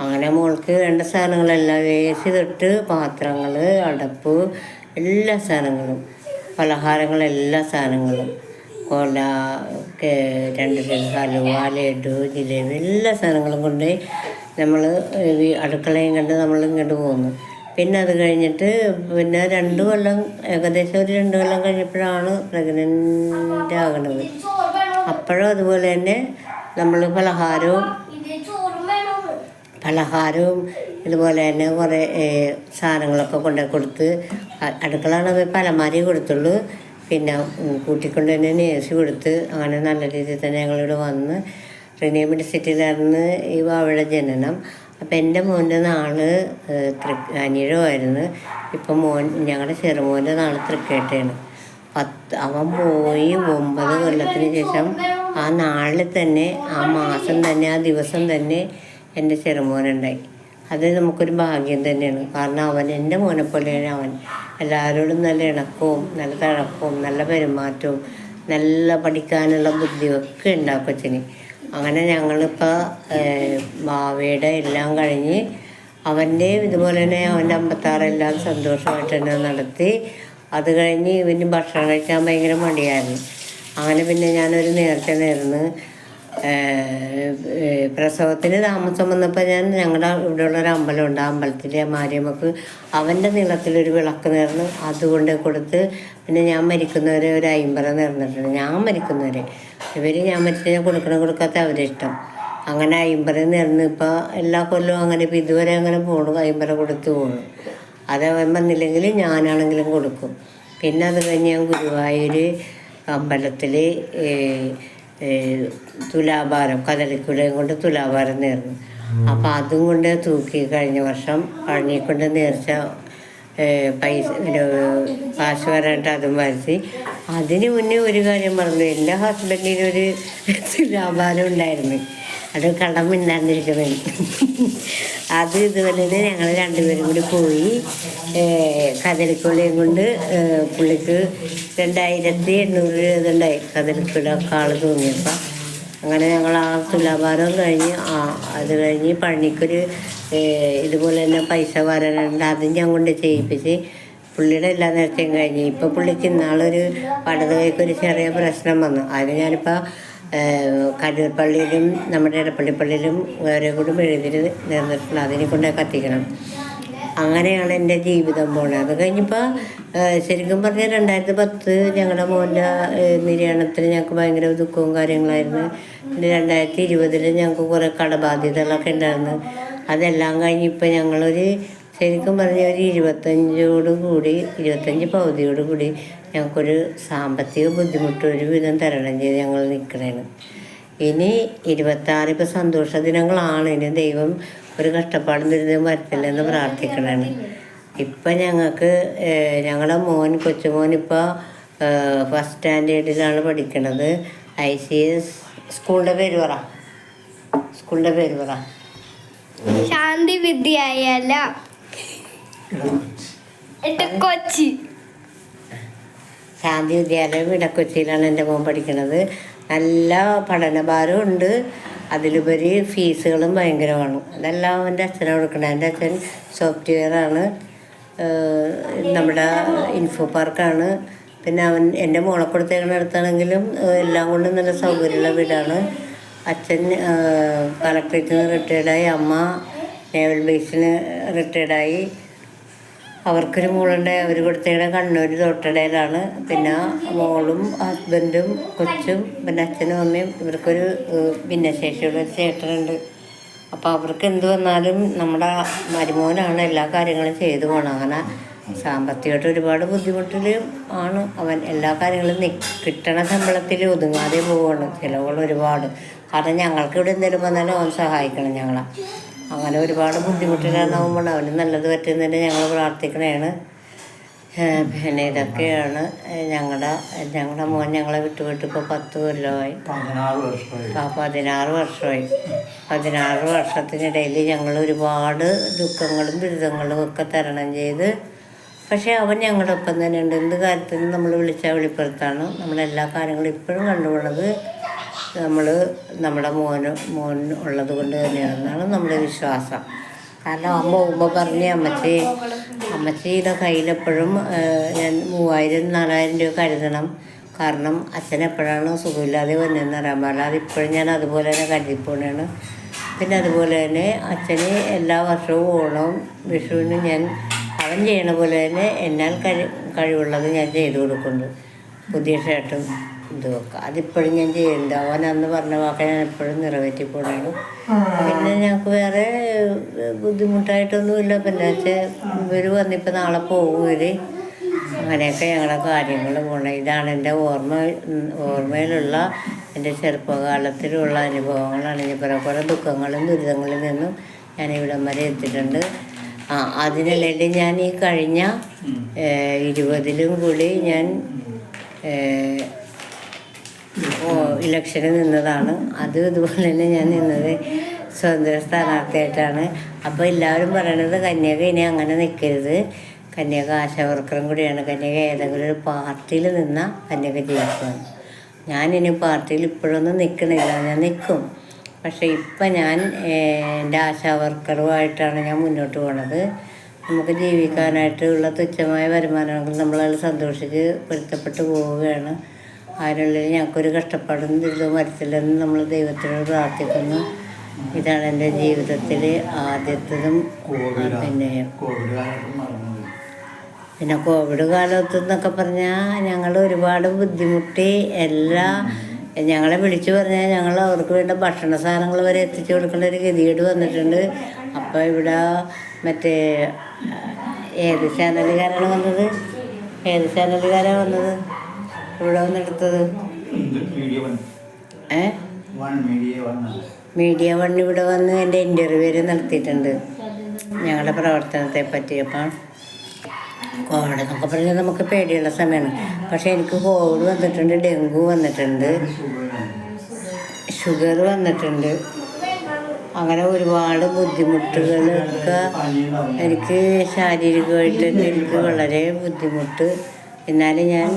അങ്ങനെ മോൾക്ക് വേണ്ട സാധനങ്ങളെല്ലാം വേസ്റ്റ് തൊട്ട് പാത്രങ്ങൾ, അടപ്പ്, എല്ലാ സാധനങ്ങളും, പലഹാരങ്ങളെല്ലാ സാധനങ്ങളും, കൊല, 2 ഹലുവ, ലഡു, ജിലേബി, എല്ലാ സാധനങ്ങളും കൊണ്ട് നമ്മൾ അടുക്കളയും കണ്ട് നമ്മൾ ഇങ്ങോട്ട് പോന്നു. പിന്നെ അത് കഴിഞ്ഞിട്ട് പിന്നെ 2 കൊല്ലം, ഏകദേശം ഒരു 2 കൊല്ലം കഴിഞ്ഞപ്പോഴാണ് പ്രഗ്നൻ്റ് ആകണത്. അപ്പോഴും അതുപോലെ തന്നെ നമ്മൾ പലഹാരവും ഇതുപോലെ തന്നെ കുറേ സാധനങ്ങളൊക്കെ കൊണ്ടുപോയി അടുക്കളയാണത് പലമാരി കൊടുത്തുള്ളൂ. പിന്നെ കൂട്ടിക്കൊണ്ട് തന്നെ നേഴ്സ് കൊടുത്ത് അങ്ങനെ നല്ല രീതിയിൽ തന്നെ ഞങ്ങളിവിടെ വന്ന് റിനി മെഡിസിറ്റിയിലായിരുന്നു ഈ അവളുടെ ജനനം. അപ്പം എൻ്റെ മോൻ്റെ നാള് അനിഴമായിരുന്നു. ഇപ്പം ഞങ്ങളുടെ ചെറുമോൻ്റെ നാള് തൃക്കേട്ടയാണ്. അവൻ പോയി 9 കൊല്ലത്തിന് ശേഷം ആ നാളിൽ തന്നെ, ആ മാസം തന്നെ, ആ ദിവസം തന്നെ എൻ്റെ ചെറുമോനുണ്ടായി. അത് നമുക്കൊരു ഭാഗ്യം തന്നെയാണ്. കാരണം അവൻ എൻ്റെ മോനെ പോലെയാണ്. അവൻ എല്ലാവരോടും നല്ല ഇണക്കവും നല്ല തഴക്കവും നല്ല പെരുമാറ്റവും നല്ല പഠിക്കാനുള്ള ബുദ്ധിയൊക്കെ ഉണ്ടാവും കൊച്ചിന്. അങ്ങനെ ഞങ്ങളിപ്പോൾ ഭാവിയുടെ എല്ലാം കഴിഞ്ഞ് അവൻ്റെ ഇതുപോലെ തന്നെ അവൻ്റെ 56 എല്ലാം സന്തോഷമായിട്ട് തന്നെ നടത്തി. അത് കഴിഞ്ഞ് ഇവന് ഭക്ഷണം കഴിക്കാൻ ഭയങ്കര മടിയായിരുന്നു. അങ്ങനെ പിന്നെ ഞാനൊരു നേർച്ച നേർന്ന് പ്രസവത്തിന് താമസം വന്നപ്പോൾ ഞങ്ങളുടെ ഇവിടെയുള്ളൊരു അമ്പലമുണ്ട്, ആ അമ്പലത്തിലെ മാരിയമ്മക്ക് അവൻ്റെ നീളത്തിലൊരു വിളക്ക് നേർന്ന് അതുകൊണ്ട് കൊടുത്ത്. പിന്നെ ഞാൻ മരിക്കുന്നവരെ ഒരു 50 നേർന്നിട്ടുണ്ട്. ഞാൻ മരിക്കുന്നവരെ ഞാൻ മരിച്ചു കൊടുക്കാത്ത അവരിഷ്ടം. അങ്ങനെ 50 നേർന്ന് ഇപ്പോൾ എല്ലാ കൊല്ലവും അങ്ങനെ ഇപ്പോൾ ഇതുവരെ അങ്ങനെ പോകണം, 50 കൊടുത്ത് പോകണം. അത് അവൻ വന്നില്ലെങ്കിൽ ഞാനാണെങ്കിലും കൊടുക്കും. പിന്നെ അത് കഴിഞ്ഞ് ഞാൻ ഗുരുവായൂർ അമ്പലത്തിൽ തുലാഭാരം കദളിക്കുലയും കൊണ്ട് തുലാഭാരം നേർന്നു. അപ്പം അതും കൊണ്ട് തൂക്കി കഴിഞ്ഞ വർഷം പഴനിക്കൊണ്ട് നേർച്ച പൈസ കാശ് വരാനായിട്ട് അതും വരുത്തി. അതിന് മുന്നേ ഒരു കാര്യം പറഞ്ഞു, എൻ്റെ ഹസ്ബൻഡിനൊരു തുലാഭാരം ഉണ്ടായിരുന്നു, അത് കടം മിണ്ടാണ്ടിരിക്കുന്നത്. അത് ഇതുപോലെ ഞങ്ങൾ രണ്ടുപേരും കൂടി പോയി കദളിക്കുലയും കൊണ്ട് പുള്ളിക്ക് 2800 രൂപ ഉണ്ടായി കദളിക്കുല കാള് തോന്നിയപ്പോൾ. അങ്ങനെ ഞങ്ങൾ ആ തുലാഭാരം കഴിഞ്ഞ് അത് കഴിഞ്ഞ് പഴനിക്കൊരു ഇതുപോലെ തന്നെ പൈസ വരാനുണ്ട്, അതും ഞാൻ കൊണ്ട് ചെയ്യിപ്പിച്ച് പുള്ളിയുടെ എല്ലാ നേരത്തെയും കഴിഞ്ഞ്. ഇപ്പോൾ പുള്ളിക്ക് ഇന്നാളൊരു പടുതയ്ക്കൊരു ചെറിയ പ്രശ്നം വന്നു. അതിന് ഞാനിപ്പോൾ കല്ലൂർ പള്ളിയിലും നമ്മുടെ ഇടപ്പള്ളി പള്ളിയിലും വേറെ കൂടി മെഴുതിരി നേർന്നിട്ടുണ്ട്, അതിനെ കൊണ്ടേ കത്തിക്കണം. അങ്ങനെയാണ് എൻ്റെ ജീവിതം പോണത്. അത് കഴിഞ്ഞപ്പോൾ ശരിക്കും പറഞ്ഞാൽ 2010 ഞങ്ങളുടെ മോൻ്റെ നിര്യാണത്തിന് ഞങ്ങൾക്ക് ഭയങ്കര ദുഃഖവും കാര്യങ്ങളായിരുന്നു. പിന്നെ 2020 ഞങ്ങൾക്ക് കുറേ കടബാധ്യതകളൊക്കെ ഉണ്ടായിരുന്നു. അതെല്ലാം കഴിഞ്ഞ് ഇപ്പോൾ ഞങ്ങളൊരു ശരിക്കും പറഞ്ഞാൽ ഒരു 25 പകുതിയോടുകൂടി ഞങ്ങൾക്കൊരു സാമ്പത്തിക ബുദ്ധിമുട്ട് ഒരു വിധം തരണം ചെയ്ത് ഞങ്ങൾ നിൽക്കണേണ്. ഇനി 26 ഇപ്പോൾ സന്തോഷ ദിനങ്ങളാണ്. ഇനി ദൈവം ഒരു കഷ്ടപ്പാടും ദുരിതം വരത്തില്ലെന്ന് പ്രാർത്ഥിക്കണേണ്. ഇപ്പം ഞങ്ങൾക്ക് ഞങ്ങളുടെ കൊച്ചുമോൻ ഇപ്പോൾ ഫസ്റ്റ് സ്റ്റാൻഡേർഡിലാണ് പഠിക്കണത്. ICS സ്കൂളിൻ്റെ പേര് പറ. ശാന്തി വിദ്യാലയ കൊച്ചി. ശാന്തി വിദ്യാലയം ഇടക്കൊച്ചിയിലാണ് എൻ്റെ മോൻ പഠിക്കുന്നത്. നല്ല പഠനഭാരവും ഉണ്ട്, അതിലുപരി ഫീസുകളും ഭയങ്കരമാണ്. അതെല്ലാം എൻ്റെ അച്ഛനാണ് കൊടുക്കുന്നത്. എൻ്റെ അച്ഛൻ സോഫ്റ്റ്വെയറാണ്, നമ്മുടെ ഇൻഫോ പാർക്കാണ്. പിന്നെ എൻ്റെ മോളെ കൊടുത്തേക്കുന്ന അടുത്താണെങ്കിലും എല്ലാം കൊണ്ടും നല്ല സൗകര്യമുള്ള വീടാണ്. അച്ഛൻ കളക്ടറേറ്റിൽ നിന്ന് റിട്ടയർഡായി, അമ്മ നേവൽ ബേസിന് റിട്ടയർഡായി. അവർക്കൊരു മോളുണ്ട്, അവർ കൊടുത്തേക്കണ കണ്ണൂർ തോട്ടടയിലാണ്. പിന്നെ മോളും ഹസ്ബൻഡും കൊച്ചും പിന്നെ അച്ഛനും അമ്മയും. ഇവർക്കൊരു ഭിന്നശേഷിയുള്ളൊരു ചേട്ടനുണ്ട്. അപ്പോൾ അവർക്ക് എന്ത് വന്നാലും നമ്മുടെ മരുമോനാണ് എല്ലാ കാര്യങ്ങളും ചെയ്തു പോകണം. അങ്ങനെ സാമ്പത്തികമായിട്ട് ഒരുപാട് ബുദ്ധിമുട്ടിൽ ആണ് അവൻ. എല്ലാ കാര്യങ്ങളും കിട്ടണ ശമ്പളത്തിൽ ഒതുങ്ങാതെ പോവുകയാണ്, ചിലവുകൾ ഒരുപാട്. കാരണം ഞങ്ങൾക്കിവിടെ എന്തെങ്കിലും വന്നാലും അവൻ സഹായിക്കണം ഞങ്ങളെ. അങ്ങനെ ഒരുപാട് ബുദ്ധിമുട്ടിലാണാവുമ്പോൾ അവന് നല്ലത് പറ്റുന്നതിന് ഞങ്ങൾ പ്രാർത്ഥിക്കണതാണ്. പിന്നെ ഇതൊക്കെയാണ് ഞങ്ങളുടെ മോൻ ഞങ്ങളെ വിട്ടുപോയിട്ട് ഇപ്പോൾ 10 കൊല്ലമായി. 16 വർഷമായി. 16 വർഷത്തിനിടയിൽ ഞങ്ങൾ ഒരുപാട് ദുഃഖങ്ങളും ദുരിതങ്ങളും ഒക്കെ തരണം ചെയ്ത്. പക്ഷേ അവൻ ഞങ്ങളുടെ ഒപ്പം തന്നെ ഉണ്ട്. എന്ത് കാര്യത്തിനും നമ്മൾ വിളിച്ചാൽ വെളിപ്പുറത്താണ്. നമ്മളെല്ലാ കാര്യങ്ങളും ഇപ്പോഴും കണ്ടുപോകുന്നത് നമ്മുടെ മോൻ ഉള്ളത് കൊണ്ട് തന്നെയാണെന്നാണ് നമ്മുടെ വിശ്വാസം. കാരണം അമ്മ പോകുമ്പോൾ പറഞ്ഞ് അമ്മച്ചിയുടെ കയ്യിലെപ്പോഴും ഞാൻ 3000-4000 രൂപ കരുതണം. കാരണം അച്ഛൻ എപ്പോഴാണ് സുഖമില്ലാതെ വന്നതെന്ന് അറിയാൻ പാടില്ല. അതിപ്പോഴും ഞാൻ അതുപോലെ തന്നെ കരുതിപ്പോണാണ്. പിന്നെ അതുപോലെ തന്നെ അച്ഛന് എല്ലാ വർഷവും ഓണവും വിഷുവിനും അവൻ ചെയ്യണ പോലെ തന്നെ എന്നാൽ കഴിവുള്ളത് ഞാൻ ചെയ്തു കൊടുക്കുന്നുണ്ട്. പുതിയ ഷർട്ടും ഇതുമൊക്കെ അതിപ്പോഴും ഞാൻ ചെയ്യുന്നുണ്ട്. അവൻ അന്ന് പറഞ്ഞ വാക്ക് ഞാൻ എപ്പോഴും നിറവേറ്റിപ്പോണാണ്. പിന്നെ ഞങ്ങൾക്ക് വേറെ ബുദ്ധിമുട്ടായിട്ടൊന്നുമില്ല. പിന്നെ ഇവർ വന്നിപ്പോൾ നാളെ പോകും. അങ്ങനെയൊക്കെ ഞങ്ങളുടെ കാര്യങ്ങൾ പോകണം. ഇതാണ് എൻ്റെ ഓർമ്മയിലുള്ള എൻ്റെ ചെറുപ്പകാലത്തിലുള്ള അനുഭവങ്ങളാണ്. ഇനി കുറേ ദുഃഖങ്ങളും ദുരിതങ്ങളിൽ നിന്നും ഞാൻ ഇവിടം വരെ എത്തിയിട്ടുണ്ട്. അതിനിടയിൽ ഞാൻ ഈ കഴിഞ്ഞ 20-ലും കൂടി ഞാൻ ഇലക്ഷന് നിന്നതാണ്. ഇതുപോലെ തന്നെ ഞാൻ നിന്നത് സ്വതന്ത്ര സ്ഥാനാർത്ഥിയായിട്ടാണ്. അപ്പോൾ എല്ലാവരും പറയണത് കന്യക ഇനി അങ്ങനെ നിൽക്കരുത്, കന്യക ആശാവർക്കറും കൂടിയാണ്. കന്യക ഏതെങ്കിലും ഒരു പാർട്ടിയിൽ നിന്നാൽ കന്യക ജയിക്കുമെന്ന്. ഞാനിനി പാർട്ടിയിൽ ഇപ്പോഴൊന്നും നിൽക്കണില്ല, ഞാൻ നിൽക്കും. പക്ഷേ ഇപ്പം ഞാൻ എൻ്റെ ആശാവർക്കറുമായിട്ടാണ് ഞാൻ മുന്നോട്ട് പോണത്. നമുക്ക് ജീവിക്കാനായിട്ടുള്ള തുച്ഛമായ വരുമാനങ്ങൾ നമ്മളതിൽ സന്തോഷിച്ച് പൊരുത്തപ്പെട്ട് പോവുകയാണ്. അതിനുള്ളിൽ ഞങ്ങൾക്കൊരു കഷ്ടപ്പാടും ദുരിതവും വരത്തില്ലെന്ന് നമ്മൾ ദൈവത്തിനോട് പ്രാർത്ഥിക്കുന്നു. ഇതാണ് എൻ്റെ ജീവിതത്തിൽ ആദ്യത്തതും. പിന്നെ കോവിഡ് കാലത്തെന്നൊക്കെ പറഞ്ഞാൽ ഞങ്ങൾ ഒരുപാട് ബുദ്ധിമുട്ടി. ഞങ്ങളെ വിളിച്ചു പറഞ്ഞാൽ ഞങ്ങൾ അവർക്ക് വേണ്ട ഭക്ഷണ സാധനങ്ങൾ വരെ എത്തിച്ചു കൊടുക്കേണ്ട ഒരു ഗതികേട് വന്നിട്ടുണ്ട്. അപ്പോൾ ഇവിടെ മറ്റേ ഏത് ചാനലുകാരാണ് വന്നത്? ഏത് ചാനലുകാരാണ് വന്നത് ഇവിടെ വന്നെടുത്തത്? മീഡിയ വൺ ഇവിടെ വന്ന് എൻ്റെ ഇൻ്റർവ്യൂ നടത്തിയിട്ടുണ്ട് ഞങ്ങളുടെ പ്രവർത്തനത്തെ പറ്റി. അപ്പം കോവിഡ് എന്നൊക്കെ പറഞ്ഞാൽ നമുക്ക് പേടിയുള്ള സമയമാണ്. പക്ഷേ എനിക്ക് കോവിഡ് വന്നിട്ടുണ്ട്, ഡെങ്കു വന്നിട്ടുണ്ട്, ഷുഗർ വന്നിട്ടുണ്ട്. അങ്ങനെ ഒരുപാട് ബുദ്ധിമുട്ടുകളൊക്കെ എനിക്ക് ശാരീരികമായിട്ടൊക്കെ എനിക്ക് വളരെ ബുദ്ധിമുട്ട്. എന്നാലും ഞാൻ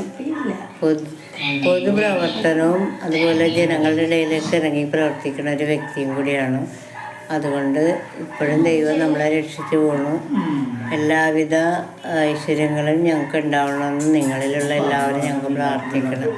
പൊതുപ്രവർത്തനവും അതുപോലെ ജനങ്ങളുടെ ഇടയിലേക്ക് ഇറങ്ങി പ്രവർത്തിക്കുന്ന ഒരു വ്യക്തിയും കൂടിയാണ്. അതുകൊണ്ട് ഇപ്പോഴും ദൈവം നമ്മളെ രക്ഷിച്ചു പോകണു. എല്ലാവിധ ഐശ്വര്യങ്ങളും ഞങ്ങൾക്ക് ഉണ്ടാവണമെന്ന് നിങ്ങളിലുള്ള എല്ലാവരും ഞങ്ങൾക്ക് പ്രാർത്ഥിക്കണം.